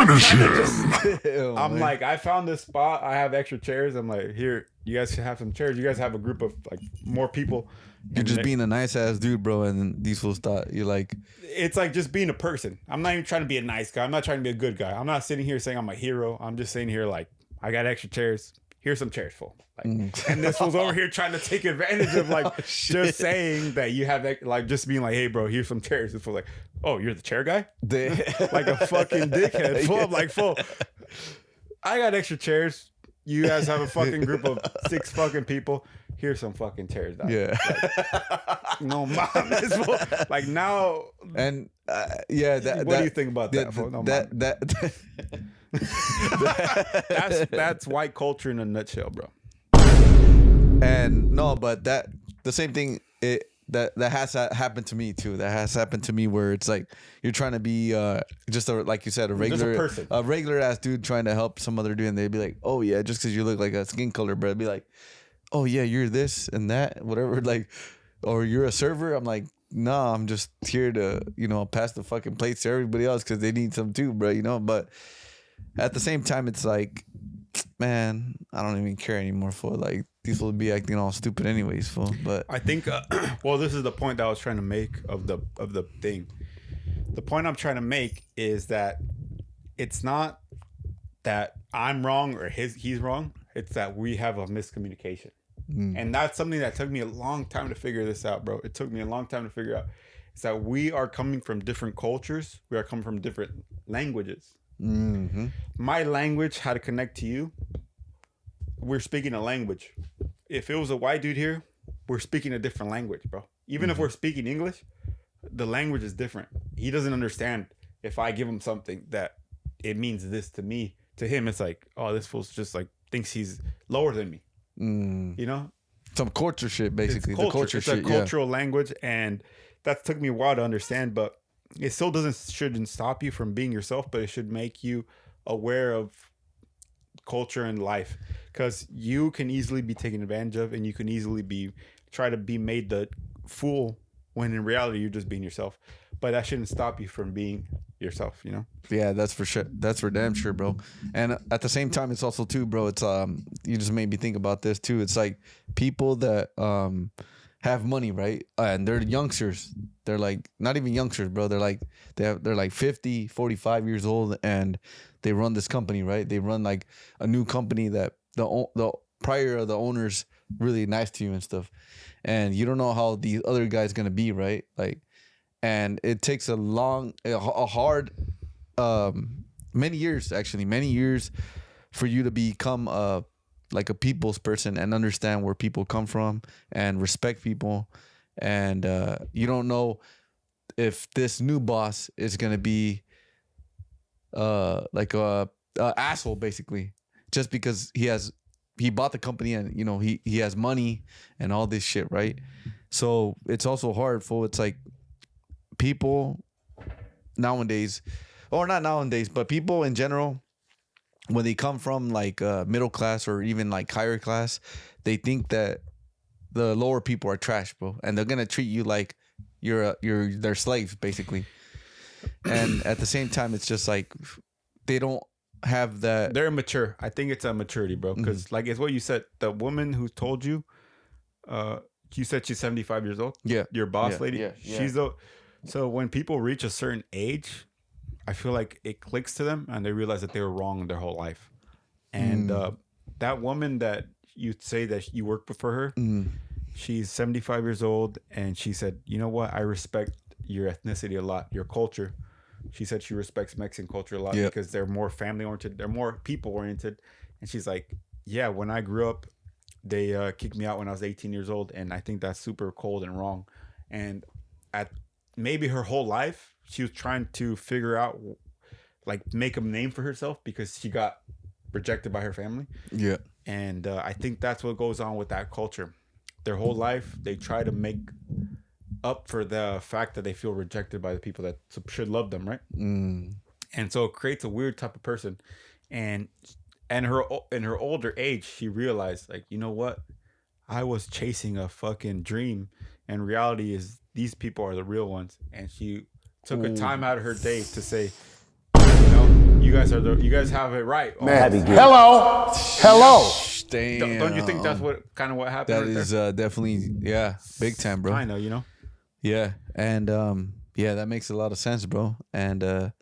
I found this spot. I have extra chairs. I'm like, here, you guys have some chairs. You guys have a group of like more people. You're just being a nice ass dude, bro. And then these fools thought you're like, it's like just being a person. I'm not even trying to be a nice guy. I'm not trying to be a good guy. I'm not sitting here saying I'm a hero. I'm just sitting here like, I got extra chairs. Here's some chairs full. Like, and this was over here trying to take advantage of like just saying that you have like just being like, hey bro, here's some chairs. This was like, oh, you're the chair guy? Like a fucking dickhead. Full. I'm like, full. I got extra chairs. You guys have a fucking group of 6 fucking people. Here's some fucking chairs. Dog. Yeah. Like, no, mom. Like now. And yeah. What do you think about that? That's white culture in a nutshell, bro. And no, but the same thing. That has happened to me too. That has happened to me where it's like you're trying to be just like you said, a regular ass dude trying to help some other dude, and they'd be like, oh yeah, just because you look like a skin color, bro. It'd be like, oh yeah, you're this and that, whatever. Like, or you're a server. I'm like, nah, I'm just here to pass the fucking plates to everybody else because they need some too, bro. But at the same time, it's like, man, I don't even care anymore for like. These will be acting all stupid anyways, fool. But I think, well, this is the point that I was trying to make of the thing. The point I'm trying to make is that it's not that I'm wrong or he's wrong. It's that we have a miscommunication, and that's something that took me a long time to figure this out, bro. It took me a long time to figure out. It's that we are coming from different cultures. We are coming from different languages. My language, how to connect to you. We're speaking a language. If it was a white dude here, we're speaking a different language, bro. Even if we're speaking English, the language is different. He doesn't understand if I give him something that it means this to me. To him, it's like, oh, this fool's just like thinks he's lower than me. You know? Some culture shit, basically. It's culture. The culture it's shit, a cultural language, and that took me a while to understand, but it still shouldn't stop you from being yourself, but it should make you aware of culture and life, because you can easily be taken advantage of, and you can easily try to be made the fool when in reality you're just being yourself. But that shouldn't stop you from being yourself, you know? Yeah, that's for sure. That's for damn sure, bro. And at the same time, it's also too, bro. It's you just made me think about this too. It's like people that have money, right? And they're youngsters. They're like not even youngsters, bro. They're like they're like 50, 45 years old, and they run this company, right? They run like a new company that the prior of the owner's really nice to you and stuff, and you don't know how the other guy's gonna be, right? Like. And it takes a hard, many years for you to become like a people's person and understand where people come from and respect people. And you don't know if this new boss is gonna be like a asshole, basically, just because he bought the company and you know he has money and all this shit, right? So it's also hard for it's like. People nowadays, or not nowadays, but people in general, when they come from like middle class or even like higher class, they think that the lower people are trash, bro, and they're gonna treat you like you're their slaves, basically. And at the same time, it's just like they don't have that. They're immature. I think it's a maturity, bro, because like it's what you said. The woman who told you, you said she's 75 years old. Yeah, your boss lady. Yeah. She's the. So when people reach a certain age, I feel like it clicks to them and they realize that they were wrong their whole life. And that woman that you say that you work for her, she's 75 years old, and she said, you know what? I respect your ethnicity a lot, your culture. She said she respects Mexican culture a lot because they're more family oriented, they're more people oriented. And she's like, yeah, when I grew up, they kicked me out when I was 18 years old, and I think that's super cold and wrong. And at maybe her whole life, she was trying to figure out, like, make a name for herself because she got rejected by her family. Yeah. And I think that's what goes on with that culture. Their whole life, they try to make up for the fact that they feel rejected by the people that should love them, right? And so it creates a weird type of person. And in her older age, she realized, like, you know what? I was chasing a fucking dream, and reality is these people are the real ones. And she took a time out of her day to say, you know, you guys have it right. Hello. Damn. Don't you think that's what happened? That is definitely big time, bro. I know, you know. Yeah, and that makes a lot of sense, bro. And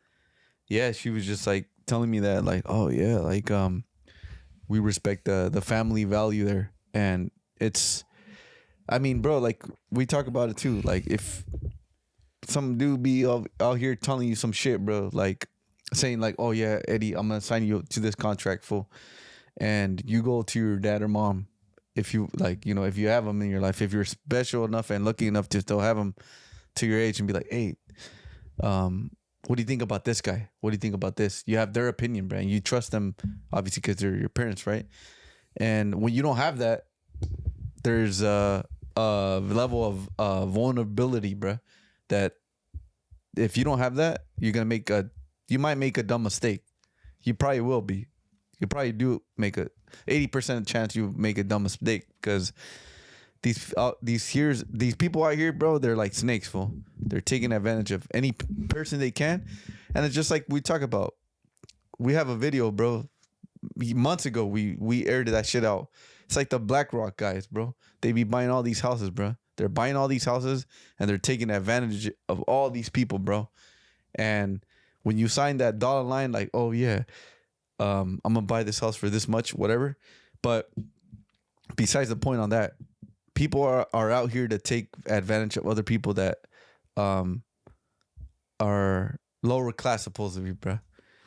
she was just like telling me that, like, oh yeah, like we respect the family value there, and it's, I mean, bro, like we talk about it too. Like if some dude be out here telling you some shit, bro, like saying like, oh yeah, Eddie, I'm gonna sign you to this contract, fool, and you go to your dad or mom, if you like, you know, if you have them in your life, if you're special enough and lucky enough to still have them to your age, and be like, hey, what do you think about this guy? What do you think about this? You have their opinion, bro, and you trust them, obviously, because they're your parents, right? And when you don't have that, there's a level of vulnerability, bro, that if you don't have that, you might make a dumb mistake. You probably will be. You probably do make a 80% chance you make a dumb mistake, because these people out here, bro, they're like snakes, fool. They're taking advantage of any person they can, and it's just like we talk about. We have a video, bro. Months ago, we aired that shit out. It's like the BlackRock guys, bro. They be buying all these houses, bro. They're buying all these houses and they're taking advantage of all these people, bro. And when you sign that dollar line, like, oh yeah, I'm gonna buy this house for this much, whatever. But besides the point on that, people are out here to take advantage of other people that are lower class, supposedly, bro.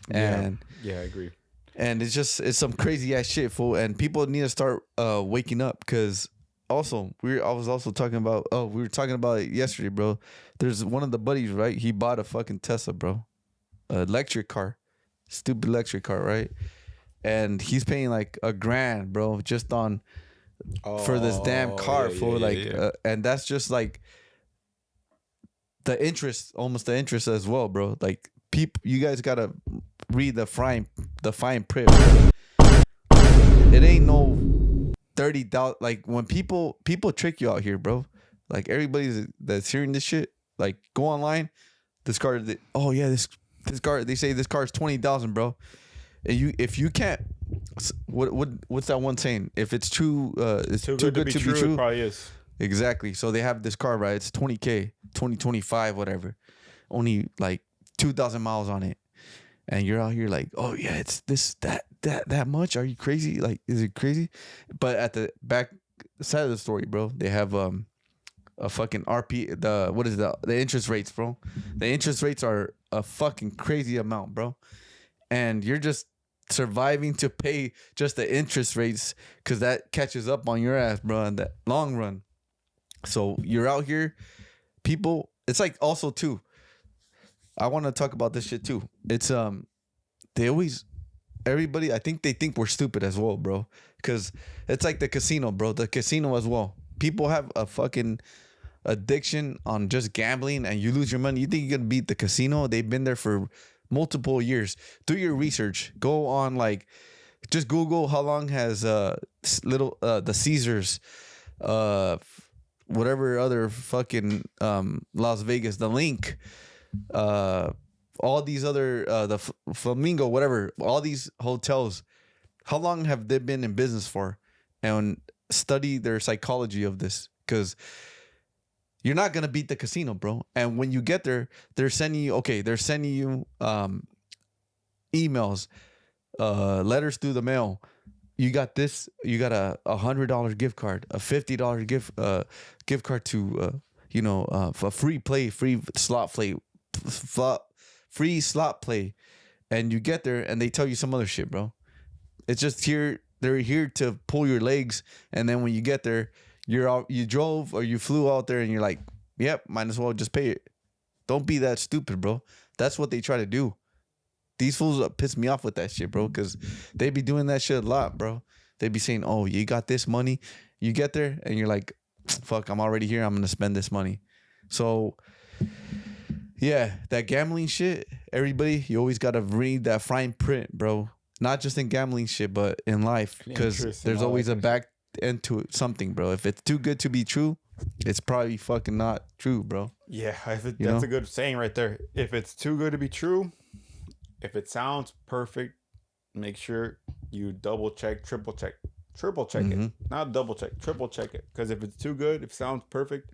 And yeah, I agree. And it's some crazy ass shit, fool. And people need to start waking up, because also we were talking about it yesterday, bro. There's one of the buddies, right? He bought a fucking Tesla, bro, electric car, stupid electric car, right? And he's paying like $1,000, bro, just on for this damn car, fool. And that's just like the interest, almost the interest as well, bro. Like, people, you guys gotta read the fine print, bro. It ain't no $30. Like, when people trick you out here, bro. Like, everybody that's hearing this shit, like, go online. This car, this car. They say this car is $20,000, bro. And if you can't, what's that one saying? If it's too, it's too good to be true. It probably is. Exactly. So they have this car, right? It's $20K, 2025, whatever. Only like 2,000 miles on it. And you're out here like, oh yeah, it's that much? Are you crazy? Like, is it crazy? But at the back side of the story, bro, they have a fucking the interest rates, bro. The interest rates are a fucking crazy amount, bro. And you're just surviving to pay just the interest rates, because that catches up on your ass, bro, in the long run. So you're out here, people. It's like, also too, I want to talk about this shit too. It's everybody, I think they think we're stupid as well, bro. Because it's like the casino, bro. The casino as well. People have a fucking addiction on just gambling, and you lose your money. You think you're gonna beat the casino? They've been there for multiple years. Do your research. Go on, like, just Google how long has the Caesars, whatever other fucking Las Vegas, the Link, all these other the Flamingo, whatever, all these hotels, how long have they been in business for? And study their psychology of this, because you're not gonna beat the casino, bro. And when you get there, they're sending you emails, letters through the mail. You got this. You got a $100 gift card, a $50 gift card to for free slot play, and you get there and they tell you some other shit, bro. It's just here. They're here to pull your legs, and then when you get there, you drove or you flew out there, and you're like, yep, might as well just pay it. Don't be that stupid, bro. That's what they try to do. These fools piss me off with that shit, bro, because they be doing that shit a lot, bro. They be saying, oh, you got this money. You get there, and you're like, fuck, I'm already here. I'm going to spend this money. So, yeah, that gambling shit, everybody, you always got to read that fine print, bro. Not just in gambling shit, but in life, because there's always a back end to something, bro. If it's too good to be true, it's probably fucking not true, bro. Yeah, that's a good saying right there. If it's too good to be true, if it sounds perfect, make sure you double check, triple check it. Not double check, triple check it. Because if it's too good, if it sounds perfect,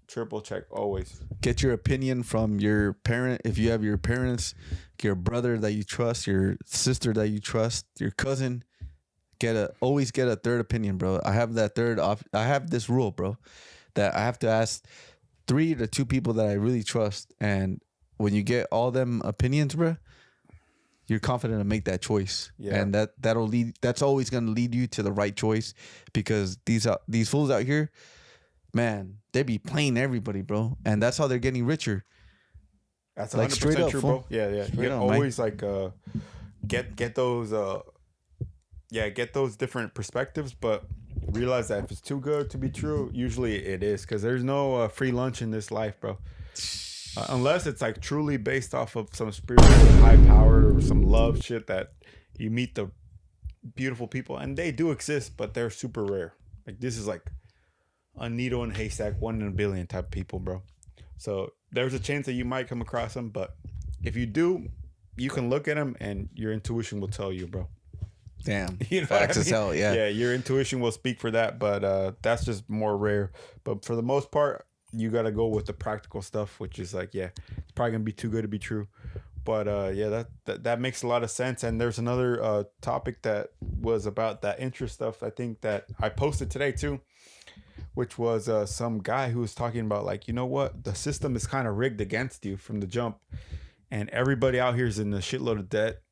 triple check always. Get your opinion from your parent. If you have your parents, your brother that you trust, your sister that you trust, your cousin, always get a third opinion, bro. I have that I have this rule, bro, that I have to ask 3 to 2 people that I really trust. And when you get all them opinions, bro, you're confident to make that choice. Yeah. And that's always going to lead you to the right choice, because these fools out here, man, they be playing everybody, bro. And that's how they're getting richer. That's 100% true, bro. Yeah. You always get those get those different perspectives, but realize that if it's too good to be true, usually it is, because there's no free lunch in this life, bro. Unless it's like truly based off of some spiritual high power or some love shit that you meet the beautiful people, and they do exist, but they're super rare. Like, this is like a needle in a haystack, 1 in a billion type of people, bro. So there's a chance that you might come across them, but if you do, you can look at them and your intuition will tell you, bro. Damn. You know, facts as hell, yeah. Yeah, your intuition will speak for that, but that's just more rare. But for the most part, you got to go with the practical stuff, which is like, it's probably going to be too good to be true. But that makes a lot of sense. And there's another topic that was about that interest stuff, I think, that I posted today too, which was some guy who was talking about, like, you know what? The system is kind of rigged against you from the jump. and everybody out here is in a shitload of debt.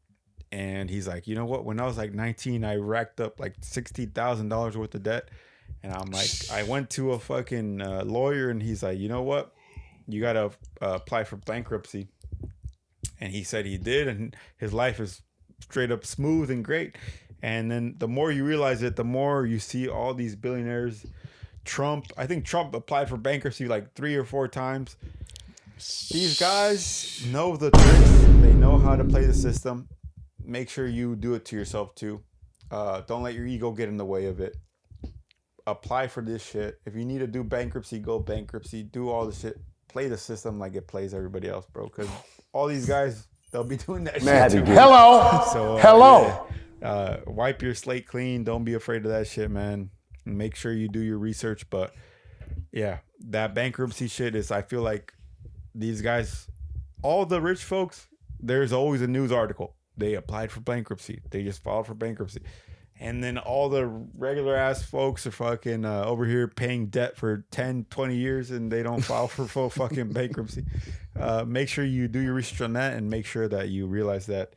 And he's like, you know what? When I was like 19, I racked up like $60,000 worth of debt. And I'm like, I went to a fucking lawyer, and he's like, you know what? You got to apply for bankruptcy. And he said he did, and his life is straight up smooth and great. And then the more you realize it, the more you see all these billionaires. I think Trump applied for bankruptcy like 3 or 4 times. These guys know the tricks. They know how to play the system. Make sure you do it to yourself too. Don't let your ego get in the way of it. Apply for this shit. If you need to do bankruptcy, go bankruptcy. Do all the shit. Play the system like it plays everybody else, bro. Because all these guys, they'll be doing that shit too. Hello. So, Hello. Yeah, wipe your slate clean. Don't be afraid of that shit, man. Make sure you do your research. But yeah, that bankruptcy shit is, I feel like these guys, all the rich folks, there's always a news article. They applied for bankruptcy. They just filed for bankruptcy. And then all the regular ass folks are fucking over here paying debt for 10, 20 years, and they don't file for full fucking bankruptcy. Make sure you do your research on that, and make sure that you realize that,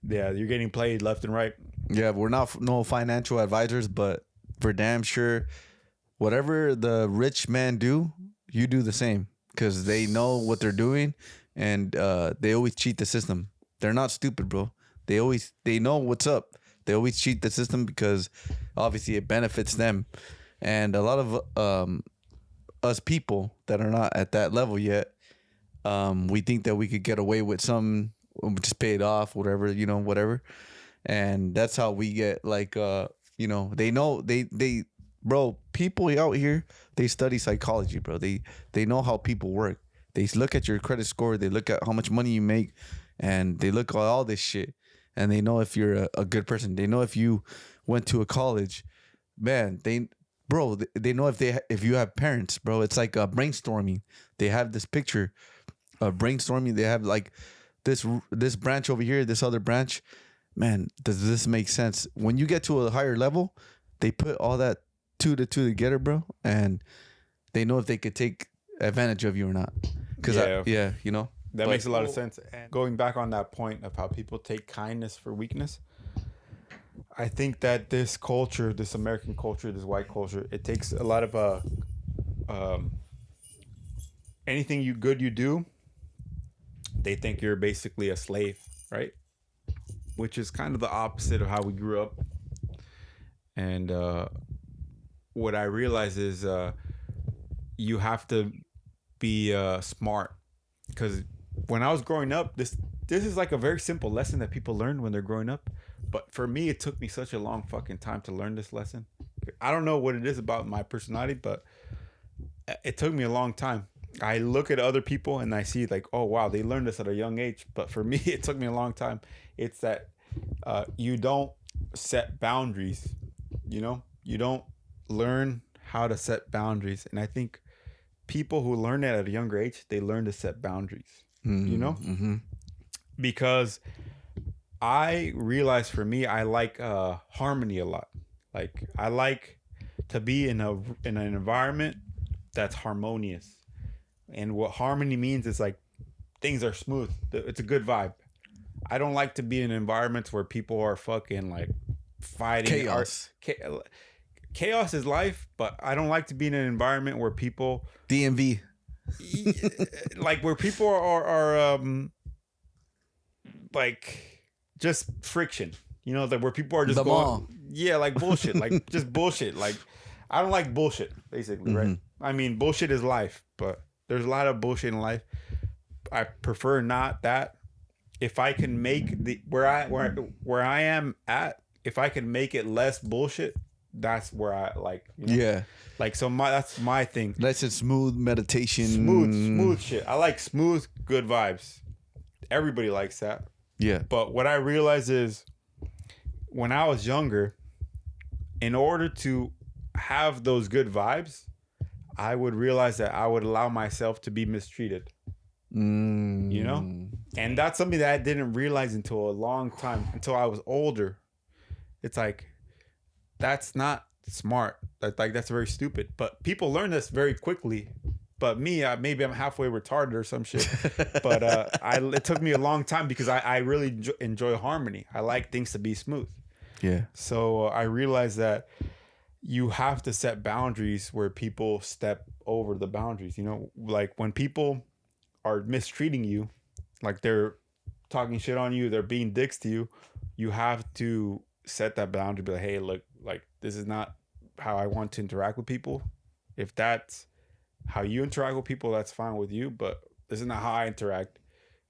yeah, you're getting played left and right. Yeah, we're not no financial advisors, but for damn sure, whatever the rich men do, you do the same, because they know what they're doing, and they always cheat the system. They're not stupid, bro. They know what's up. They always cheat the system because obviously it benefits them. And a lot of us people that are not at that level yet, we think that we could get away with some, just pay it off, whatever, whatever. And that's how we get like, they know, bro, people out here, they study psychology, bro. They know how people work. They look at your credit score. They look at how much money you make, and they look at all this shit. And they know if you're a good person. They know if you went to a college, man. They know if you have parents, bro. It's like brainstorming. They have this picture of brainstorming. They have like this branch over here, this other branch. Man, does this make sense? When you get to a higher level, they put all that 2 to 2 together, bro, and they know if they could take advantage of you or not. Because That makes a lot of sense. And going back on that point of how people take kindness for weakness, I think that this culture, this American culture, this white culture, it takes a lot of anything you do, they think you're basically a slave, right? Which is kind of the opposite of how we grew up. And what I realize is you have to be smart, because when I was growing up, this is like a very simple lesson that people learn when they're growing up. But for me, it took me such a long fucking time to learn this lesson. I don't know what it is about my personality, but it took me a long time. I look at other people and I see like, oh, wow, they learned this at a young age. But for me, it took me a long time. It's that you don't set boundaries, you don't learn how to set boundaries. And I think people who learn that at a younger age, they learn to set boundaries, Mm-hmm. because I realized for me, I like harmony a lot. Like I like to be in an environment that's harmonious. And what harmony means is like things are smooth. It's a good vibe. I don't like to be in environments where people are fucking like fighting. Chaos. Chaos is life, but I don't like to be in an environment where people DMV. like where people are like just friction, that where people are just like bullshit, like just bullshit. Like I don't like bullshit, basically, right? I mean, bullshit is life, but there's a lot of bullshit in life. I prefer not that. If I can make where I am at, if I can make it less bullshit, that's where I like. Yeah. Like that's my thing. Nice and smooth meditation. Smooth shit. I like smooth, good vibes. Everybody likes that. Yeah. But what I realized is when I was younger, in order to have those good vibes, I would realize that I would allow myself to be mistreated. And that's something that I didn't realize until a long time, until I was older. It's like, that's not smart. That's very stupid. But people learn this very quickly. But me, maybe I'm halfway retarded or some shit. But it took me a long time because I really enjoy harmony. I like things to be smooth. Yeah. So I realized that you have to set boundaries where people step over the boundaries. You know, like when people are mistreating you, like they're talking shit on you, they're being dicks to you, you have to set that boundary. Be like, hey, look, like this is not how I want to interact with people. If that's how you interact with people, that's fine with you, but this is not how I interact.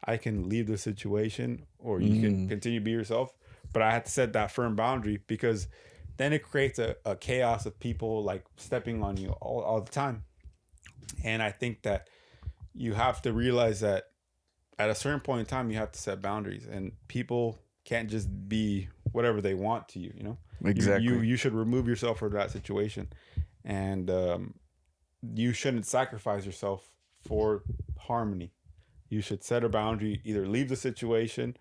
I can leave the situation or you can continue to be yourself. But I had to set that firm boundary because then it creates a chaos of people like stepping on you all the time. And I think that you have to realize that at a certain point in time, you have to set boundaries, and people can't just be whatever they want to you, you know? Exactly. You should remove yourself from that situation. And you shouldn't sacrifice yourself for harmony. You should set a boundary, either leave the situation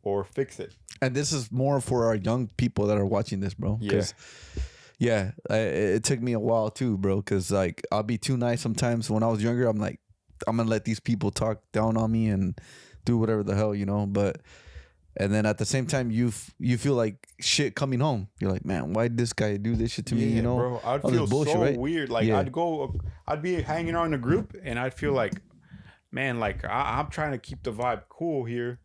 or fix it. And this is more for our young people that are watching this, bro. Yeah. It took me a while too, bro, because like I'll be too nice sometimes. When I was younger, I'm like, I'm gonna let these people talk down on me and do whatever the hell, you know. But and then at the same time, you feel like shit coming home. You're like, man, why did this guy do this shit to me? You know, bro, I'd feel bullshit, so weird. Like I'd be hanging out in a group, and I'd feel like, man, like I'm trying to keep the vibe cool here.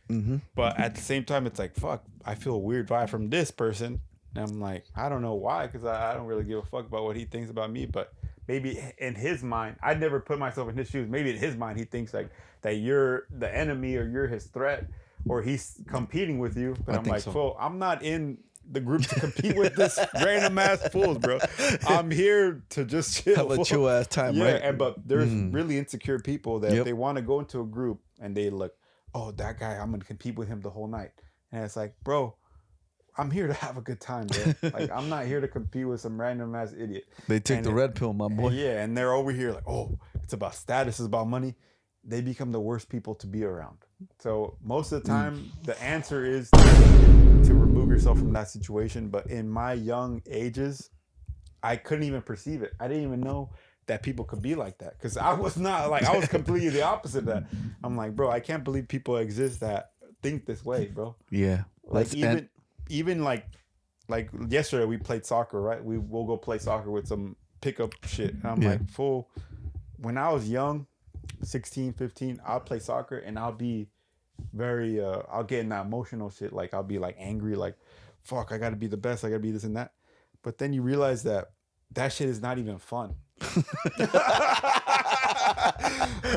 Mm-hmm. But at the same time, it's like, fuck, I feel a weird vibe from this person. And I'm like, I don't know why, because I don't really give a fuck about what he thinks about me. But maybe in his mind, I'd never put myself in his shoes. Maybe in his mind, he thinks like that you're the enemy or you're his threat or he's competing with you. But I'm like, fool, I'm not in the group to compete with this random ass fools, bro. I'm here to just chill. Have a chill ass time, right? But there's really insecure people that they want to go into a group and they look, oh, that guy, I'm going to compete with him the whole night. And it's like, bro, I'm here to have a good time, bro. Like, I'm not here to compete with some random ass idiot. They take the red pill, my boy. Yeah, and they're over here like, oh, it's about status, it's about money. They become the worst people to be around. So most of the time, the answer is to remove yourself from that situation. But in my young ages, I couldn't even perceive it. I didn't even know that people could be like that. Because I was not like, I was completely the opposite of that. I'm like, bro, I can't believe people exist that think this way, bro. Yeah. Like even like yesterday we played soccer, right? We'll go play soccer with some pickup shit. And I'm like, fool, when I was young, 16, 15, I'll play soccer and I'll be very, I'll get in that emotional shit. Like I'll be like angry, like, fuck, I gotta be the best. I gotta be this and that. But then you realize that shit is not even fun.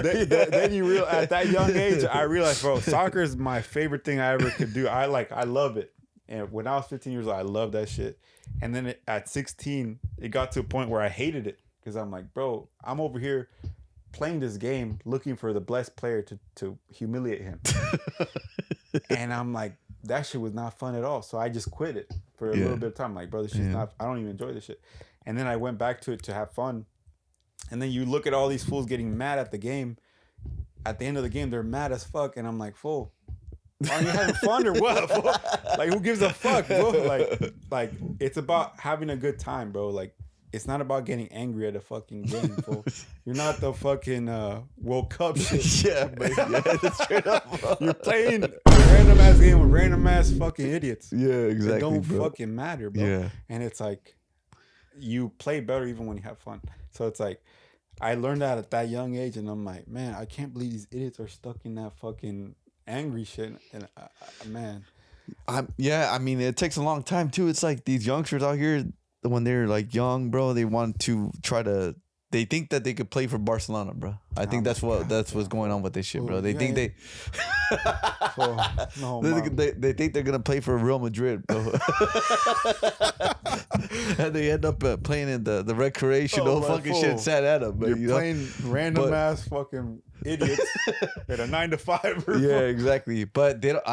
then you realize at that young age, I realized, bro, soccer is my favorite thing I ever could do. I love it. And when I was 15 years old, I loved that shit. And then at 16, it got to a point where I hated it because I'm like, bro, I'm over here playing this game looking for the blessed player to humiliate him. And I'm like, that shit was not fun at all. So I just quit it for a little bit of time. I'm like, bro, this shit's not, I don't even enjoy this shit. And then I went back to it to have fun. And then you look at all these fools getting mad at the game. At the end of the game, they're mad as fuck. And I'm like, fool, are you having fun or what? Fool? Like, who gives a fuck, bro? Like, it's about having a good time, bro. Like, it's not about getting angry at a fucking game, fool. You're not the fucking World Cup shit. Yeah, baby. Yeah, straight up, bro. You're playing a random ass game with random ass fucking idiots. Yeah, exactly. It don't bro. fucking matter, bro. Yeah. And it's like, you play better even when you have fun. So it's like, I learned that at that young age, and I'm like, man, I can't believe these idiots are stuck in that fucking angry shit. And man, I mean, it takes a long time too. It's like these youngsters out here, when they're like young, bro, they want to they think that they could play for Barcelona, bro. I think that's what's going on with this shit, bro. They think they think they're gonna play for Real Madrid, bro. And they end up playing in the recreational fucking shit sad at them. You're playing random ass fucking idiots at a 9-to-5. Yeah, exactly. But they don't.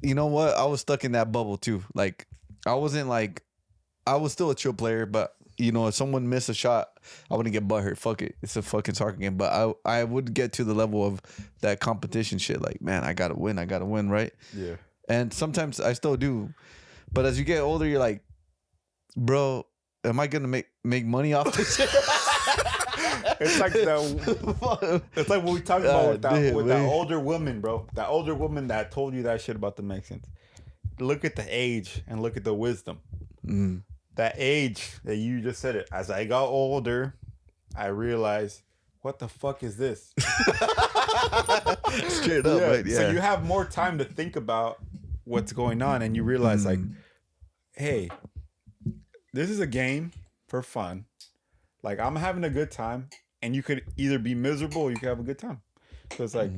You know what? I was stuck in that bubble too. Like I was still a chill player, but you know, if someone missed a shot, I wouldn't get butthurt. Fuck it. It's a fucking soccer game. But I would get to the level of that competition shit. Like, man, I gotta win, right? Yeah. And sometimes I still do. But as you get older, you're like, bro, am I gonna make money off this shit? It's like it's like what we talked about with that older woman, bro. That older woman that told you that shit about the Mexicans. Look at the age and look at the wisdom. That age that you just said it. As I got older, I realized, what the fuck is this? Straight up, right? Yeah. So you have more time to think about what's going on, and you realize, like, hey, this is a game for fun. Like, I'm having a good time, and you could either be miserable or you could have a good time. So it's like,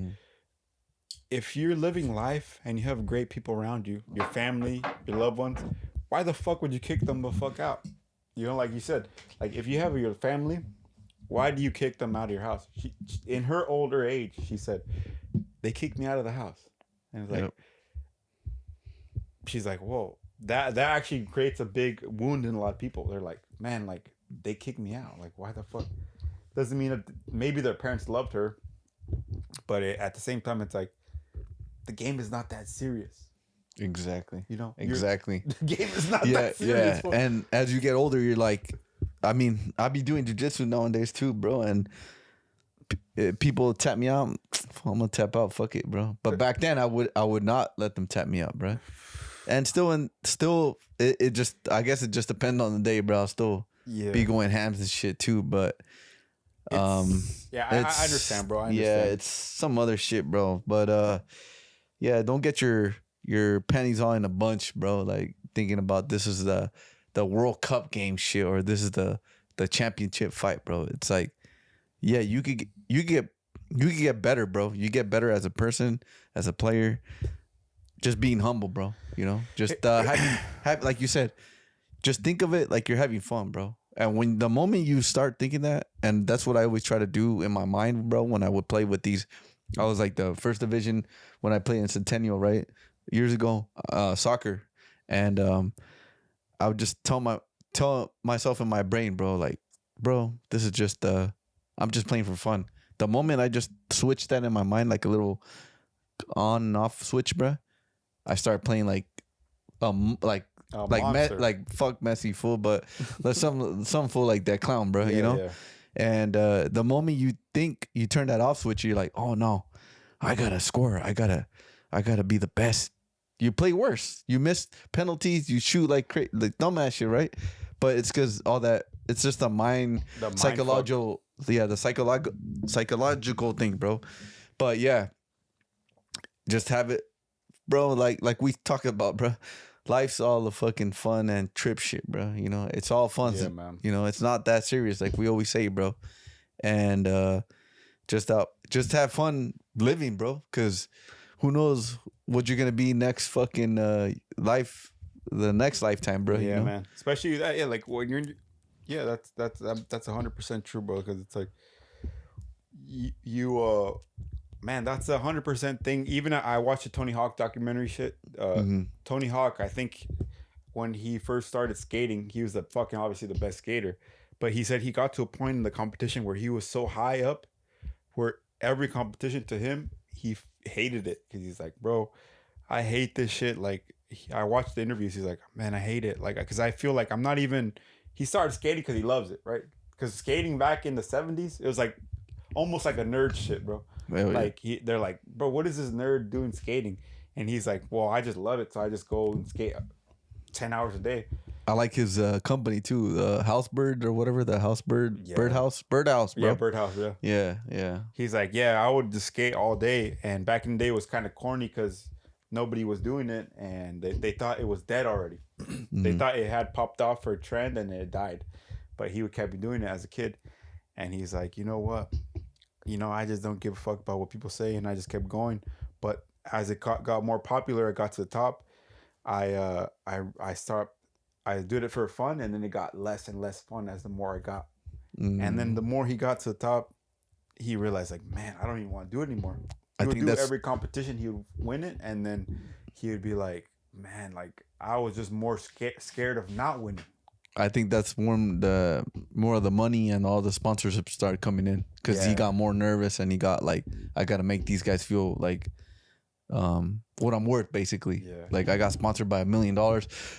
if you're living life and you have great people around you, your family, your loved ones, why the fuck would you kick them the fuck out? You know, like you said, like if you have your family, why do you kick them out of your house? In her older age, she said, they kicked me out of the house. And it's like, she's like, whoa, that actually creates a big wound in a lot of people. They're like, man, like they kicked me out. Like, why the fuck? Doesn't mean that maybe their parents loved her, but at the same time, it's like, the game is not that serious. Exactly. You know? Exactly. The game is not that serious. Yeah. And as you get older, you're like, I mean, I be doing jiu-jitsu nowadays too, bro. And people tap me out. I'm gonna tap out. Fuck it, bro. But back then, I would not let them tap me out, bro. And still, it just, I guess it just depends on the day, bro. I'll still be going hams and shit too. But I understand, bro. I understand. Yeah, it's some other shit, bro. But yeah, don't get your pennies all in a bunch, bro. Like thinking about this is the World Cup game shit, or this is the championship fight, bro. It's like, yeah, you could get better, bro. You get better as a person, as a player. Just being humble, bro. You know, just have like you said, just think of it like you're having fun, bro. And when the moment you start thinking that, and that's what I always try to do in my mind, bro. When I would play with these, I was like the first division when I played in Centennial, right, years ago, soccer, and I would just tell myself in my brain, bro, like, bro, this is just I'm just playing for fun. The moment I just switched that in my mind, like a little on and off switch, bro, I started playing like fuck Messi fool, but some fool like that clown, bro. You know. Yeah. And the moment you think you turn that off switch, you're like, oh no, I gotta score. I gotta be the best. You play worse. You miss penalties. You shoot like dumbass shit, right? But it's because all that. It's just the psychological. Yeah, the psychological thing, bro. But yeah, just have it, bro. Like we talked about, bro. Life's all the fucking fun and trip shit, bro. You know, it's all fun. Yeah, man. You know, it's not that serious, like we always say, bro. And just have fun living, bro. Because who knows what you're gonna be next fucking the next lifetime, bro. Yeah, you know? Man. Especially that, like when you're, that's 100% true, bro. Because it's like you man, that's 100% thing. Even I watched the Tony Hawk documentary shit. Tony Hawk, I think when he first started skating, he was obviously the best skater. But he said he got to a point in the competition where he was so high up, where every competition to him, he hated it. Because he's like, bro, I hate this shit. Like, I watched the interviews. He's like, man, I hate it. Like, because I feel like I'm not even... He started skating because he loves it, right? Because skating back in the 70s, it was like almost like a nerd shit, bro. Well, like they're like, bro, what is this nerd doing skating? And he's like, well, I just love it, so I just go and skate 10 hours a day. I like his company too, the Housebird or whatever, the Housebird, Birdhouse, bro. Yeah, Birdhouse, yeah. He's like, yeah, I would just skate all day, and back in the day it was kind of corny because nobody was doing it, and they thought it was dead already. They thought it had popped off for a trend and it died, but he kept doing it as a kid, and he's like, you know what? You know, I just don't give a fuck about what people say, and I just kept going. But as it got more popular, it got to the top. I did it for fun, and then it got less and less fun as the more I got. And then the more he got to the top, he realized, like, man, I don't even want to do it anymore. He would do every competition, he would win it, and then he would be like, man, like, I was just more scared of not winning. I think that's more of the money and all the sponsorships started coming in because he got more nervous and he got like, I got to make these guys feel like what I'm worth, basically. Yeah. Like, I got sponsored by $1 million.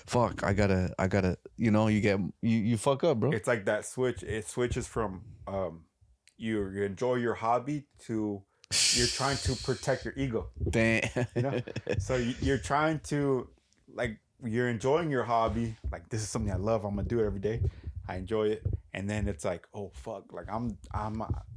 Fuck, I gotta, you know, you fuck up, bro. It's like that switch. It switches from you enjoy your hobby to you're trying to protect your ego. Damn. You know? So you're trying to you're enjoying your hobby. Like, this is something I love. I'm gonna do it every day. I enjoy it. And then it's like, oh fuck, like I'm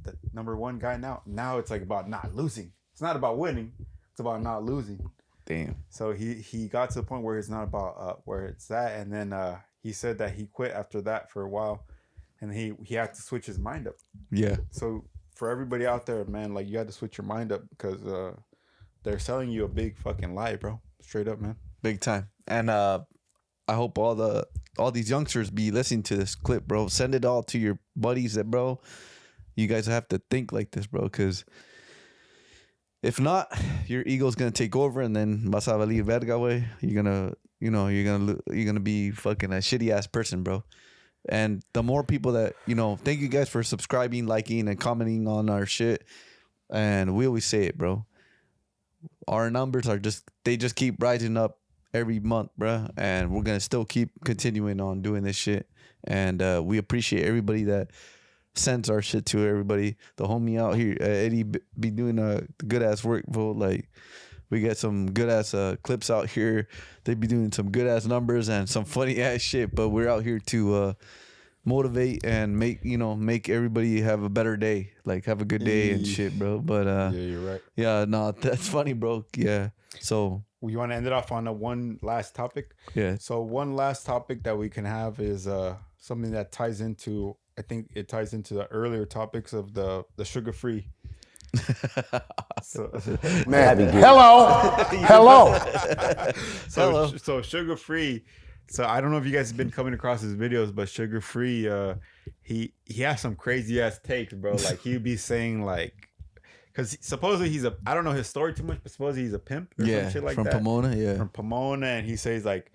the number one guy now. Now it's like about not losing. It's not about winning. It's about not losing. Damn. So he got to the point where it's not about where it's at. And then he said that he quit after that for a while, and he had to switch his mind up. Yeah. So for everybody out there, man, like, you had to switch your mind up because they're selling you a big fucking lie, bro. Straight up, man. Big time. And I hope all these youngsters be listening to this clip, bro. Send it all to your buddies that, bro, you guys have to think like this, bro, because if not, your ego's gonna take over, and then vas a valer verga, way. You're gonna be fucking a shitty ass person, bro. And the more people that, thank you guys for subscribing, liking, and commenting on our shit. And we always say it, bro. Our numbers they just keep rising up every month, bro. And we're gonna still keep continuing on doing this shit. And we appreciate everybody that sends our shit to everybody. The homie out here, Eddie, be doing a good ass work, bro. Like, we get some good ass clips out here. They be doing some good ass numbers and some funny ass shit. But we're out here to motivate and make everybody have a better day. Like, have a good day and shit, bro. But yeah, you're right. Yeah, no, that's funny, bro. Yeah. So we want to end it off on one last topic. Yeah. So one last topic that we can have is something that ties into. I think it ties into the earlier topics of the sugar free. So, Man, hello. So sugar free. So I don't know if you guys have been coming across his videos, but sugar free, he has some crazy ass takes, bro. Like, he'd be saying, like, because supposedly I don't know his story too much, but supposedly he's a pimp or some shit like from that. Pomona, yeah. From Pomona, and he says, like,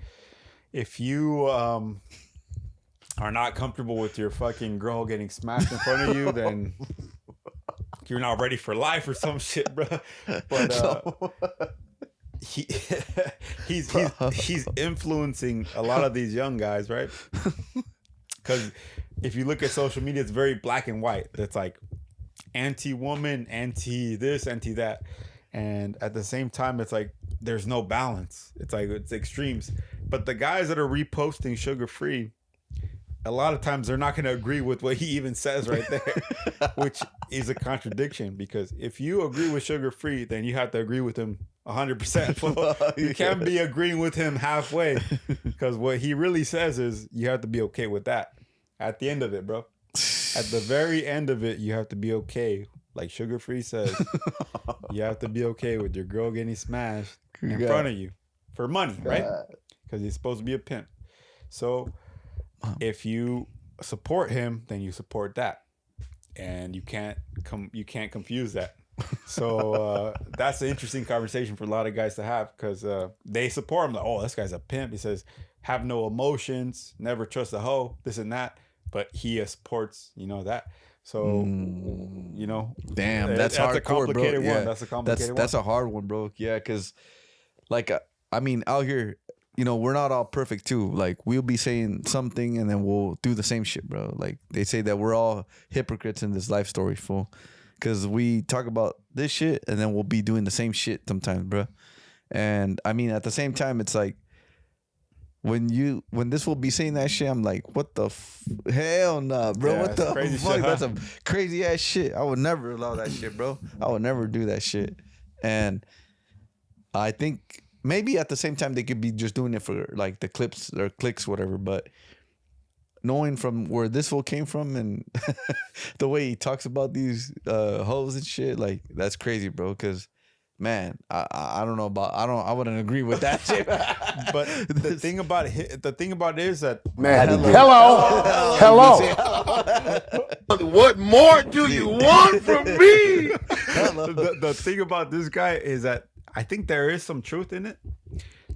if you are not comfortable with your fucking girl getting smashed in front of you, then you're not ready for life or some shit, bro. But he's influencing a lot of these young guys, right? Because if you look at social media, it's very black and white. It's like anti-woman, anti-this, anti-that. And at the same time, it's like there's no balance. It's like it's extremes. But the guys that are reposting sugar free, a lot of times they're not going to agree with what he even says right there, which is a contradiction, because if you agree with sugar free, then you have to agree with him 100%. You can't be agreeing with him halfway, because what he really says is you have to be okay with that. At the end of it, bro. At the very end of it, you have to be okay. Like Sugar Free says, you have to be okay with your girl getting smashed in front of you for money, right? Because he's supposed to be a pimp. So if you support him, then you support that, and you can't confuse that. So that's an interesting conversation for a lot of guys to have, because they support him. Like, oh, this guy's a pimp. He says, have no emotions, never trust a hoe, this and that. But he supports, that. So, damn, that's a complicated one. Yeah. That's a complicated one. That's a hard one, bro. Yeah, because, like, I mean, out here, we're not all perfect too. Like, we'll be saying something and then we'll do the same shit, bro. Like, they say that we're all hypocrites in this life story, fool. Because we talk about this shit and then we'll be doing the same shit sometimes, bro. And I mean, at the same time, it's like, when this will be saying that shit, I'm like, what the hell nah, bro? Yeah, what the crazy fuck? shit, huh? That's some crazy ass shit. I would never allow that shit, bro. I would never do that shit. And I think maybe at the same time they could be just doing it for like the clips or clicks, whatever. But knowing from where this fool came from and the way he talks about these hoes and shit, like, that's crazy, bro. Because man, I don't know about I wouldn't agree with that shit. But the thing about it is that, Man, hello. What more do you want from me? the thing about this guy is that I think there is some truth in it.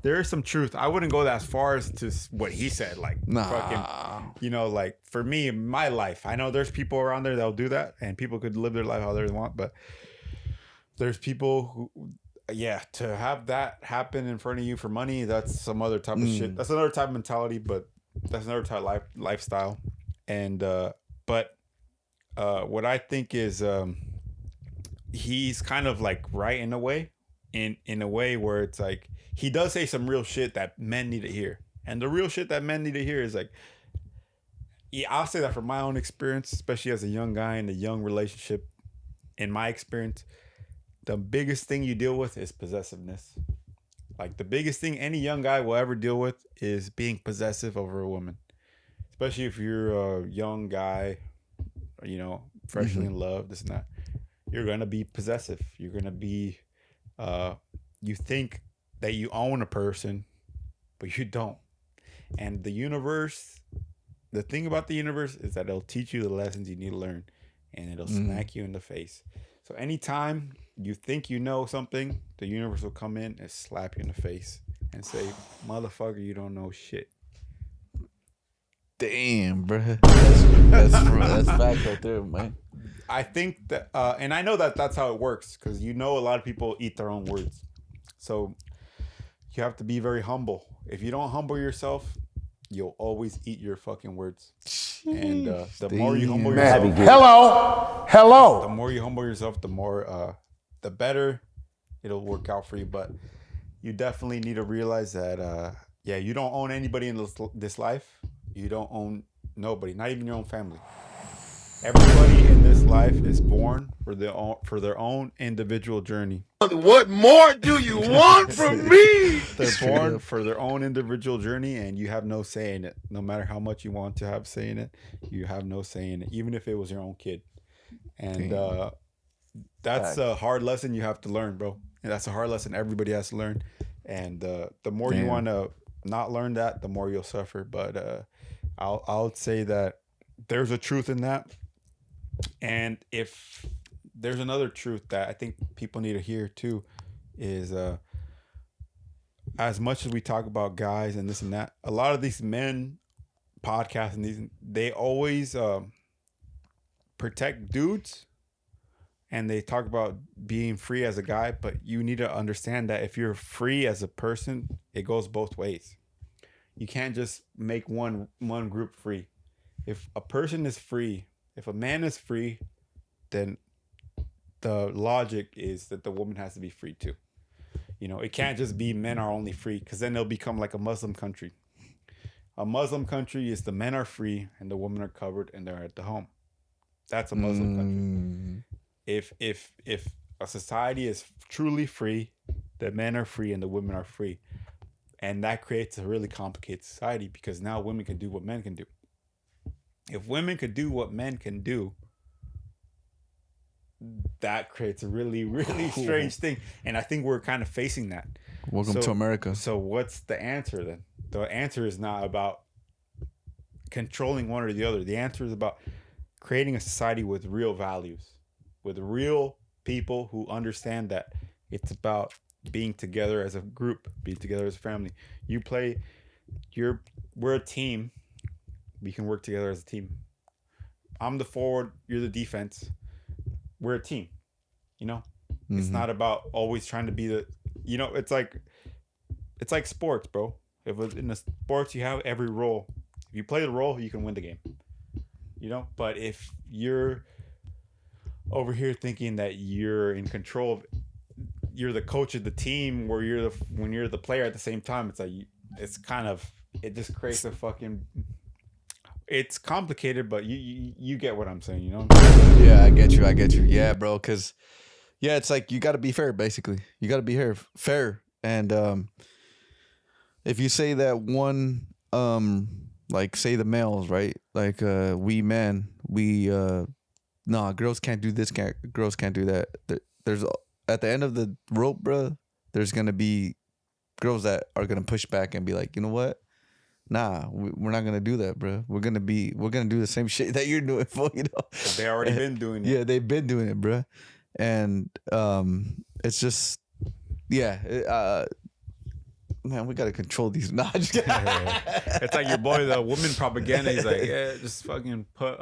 There is some truth. I wouldn't go as far as to what he said. Like, fucking, like, for me, in my life, I know there's people around there that'll do that, and people could live their life how they want, but there's people who, to have that happen in front of you for money, that's some other type of shit. That's another type of mentality, but that's another type of lifestyle. And but what I think is he's kind of like right in a way, in a way where it's like he does say some real shit that men need to hear, and the real shit that men need to hear is like, yeah, I'll say that from my own experience, especially as a young guy in a young relationship. In my experience, the biggest thing you deal with is possessiveness. Like the biggest thing any young guy will ever deal with is being possessive over a woman, especially if you're a young guy, you know, freshly in love, this and that. You're gonna be possessive. You're gonna be, you think that you own a person, but you don't. And the universe, the thing about the universe is that it'll teach you the lessons you need to learn, and it'll smack you in the face. So anytime you think you know something, the universe will come in and slap you in the face and say, "Motherfucker, you don't know shit." Damn, bro. That's fact right there, man. I think that, and I know that that's how it works, because you know a lot of people eat their own words. So you have to be very humble. If you don't humble yourself, you'll always eat your fucking words. And the more you humble yourself, Hello. the more you humble yourself, the more, the better it'll work out for you. But you definitely need to realize that, yeah, you don't own anybody in this life. You don't own nobody, not even your own family. Everybody in this life is born for their own individual journey. What more do you want from me? They're born for their own individual journey, and you have no say in it. No matter how much you want to have say in it, you have no say in it, even if it was your own kid. And that's a hard lesson you have to learn, bro. And that's a hard lesson everybody has to learn. And the more you want to not learn that, the more you'll suffer. But I'll say that there's a truth in that. And if there's another truth that I think people need to hear too, is as much as we talk about guys and this and that, a lot of these men podcasts and they always protect dudes, and they talk about being free as a guy, but you need to understand that if you're free as a person, it goes both ways. You can't just make one group free. If a person is free, if a man is free, then the logic is that the woman has to be free too. You know, it can't just be men are only free, because then they'll become like a Muslim country. A Muslim country is the men are free and the women are covered and they're at the home. That's a Muslim country. If a society is truly free, the men are free and the women are free. And that creates a really complicated society, because now women can do what men can do. If women could do what men can do, that creates a really, really strange thing. And I think we're kind of facing that. Welcome to America. So what's the answer then? The answer is not about controlling one or the other. The answer is about creating a society with real values, with real people who understand that it's about being together as a group, being together as a family. We're a team. We can work together as a team. I'm the forward, you're the defense. We're a team. You know? It's not about always trying to be it's like sports, bro. If in the sports you have every role. If you play the role, you can win the game. You know? But if you're over here thinking that you're in control of, you're the coach of the team, where when you're the player at the same time, it's like it just creates a fucking. It's complicated, but you get what I'm saying, you know? Yeah, I get you. Yeah, bro, because it's like you got to be fair, basically. You got to be fair. And if you say that one, like say the males, right? Like we men, girls can't do this, girls can't do that. There's at the end of the rope, bro, there's going to be girls that are going to push back and be like, you know what? Nah, we're not gonna do that, bro. We're gonna do the same shit that you're doing, for, you know. They already been doing it. Yeah, they've been doing it, bro. And it's just, man, we gotta control these. Nah, just kidding. It's like your boy, the woman propaganda. He's like, yeah, just fucking put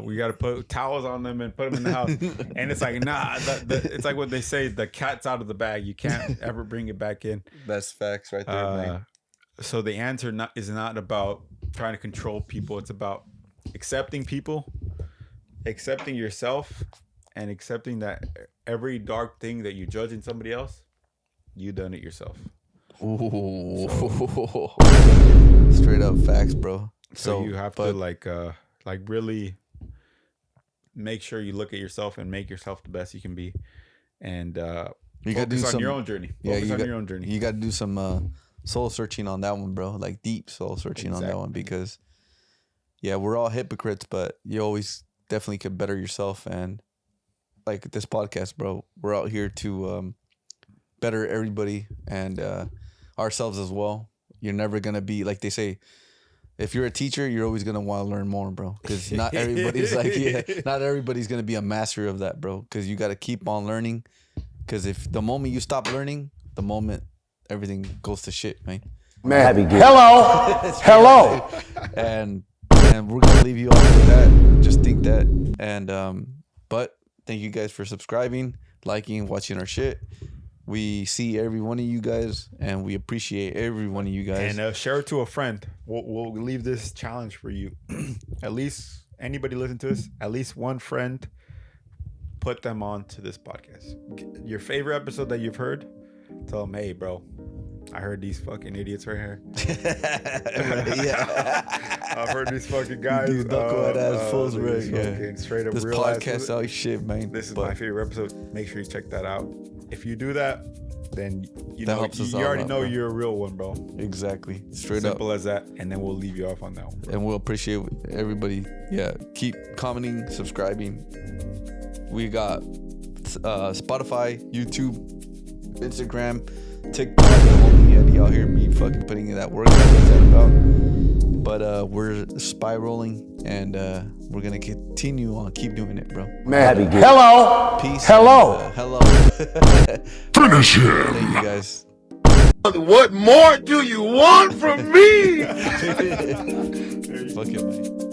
we gotta put towels on them and put them in the house. And it's like, nah, it's like what they say, the cat's out of the bag. You can't ever bring it back in. That's facts right there, man. So the answer is not about trying to control people. It's about accepting people, accepting yourself and accepting that every dark thing that you judge in somebody else, you done it yourself. Ooh. Straight up facts, bro. So you have to like really make sure you look at yourself and make yourself the best you can be, and you got to do on your own journey. Focus on your own journey. You got to do some soul searching on that one, bro. Like deep soul searching on that one, because we're all hypocrites, but you always definitely could better yourself. And like this podcast, bro, we're out here to better everybody and ourselves as well. You're never gonna be, like they say, if you're a teacher, you're always gonna want to learn more, bro. Because not everybody's not everybody's gonna be a master of that, bro. Because you got to keep on learning. Because if the moment you stop learning, the moment everything goes to shit, man. Hello. And we're gonna leave you off with that. Just think that. And but thank you guys for subscribing, liking, watching our shit. We see every one of you guys, and we appreciate every one of you guys. And share it to a friend. We'll leave this challenge for you. At least anybody listen to this, at least one friend, put them on to this podcast. Your favorite episode that you've heard, tell them, hey, bro, I heard these fucking idiots right here. I've heard these fucking guys. These knucklehead ass fools, right? Yeah. Straight up this real podcast out shit, man. This is my favorite episode. Make sure you check that out. If you do that, then you already know you're a real one, bro. Exactly. Straight Simple as that. And then we'll leave you off on that one, bro. And we'll appreciate everybody. Yeah. Keep commenting, subscribing. We got Spotify, YouTube, Instagram, TikTok. The homie Eddie out here be fucking putting in that work about. But we're spiraling, and we're gonna continue on, keep doing it, bro. Hello. Peace. Hello. Hello. Finish him. Thank you guys. What more do you want from me? Fuck it, man.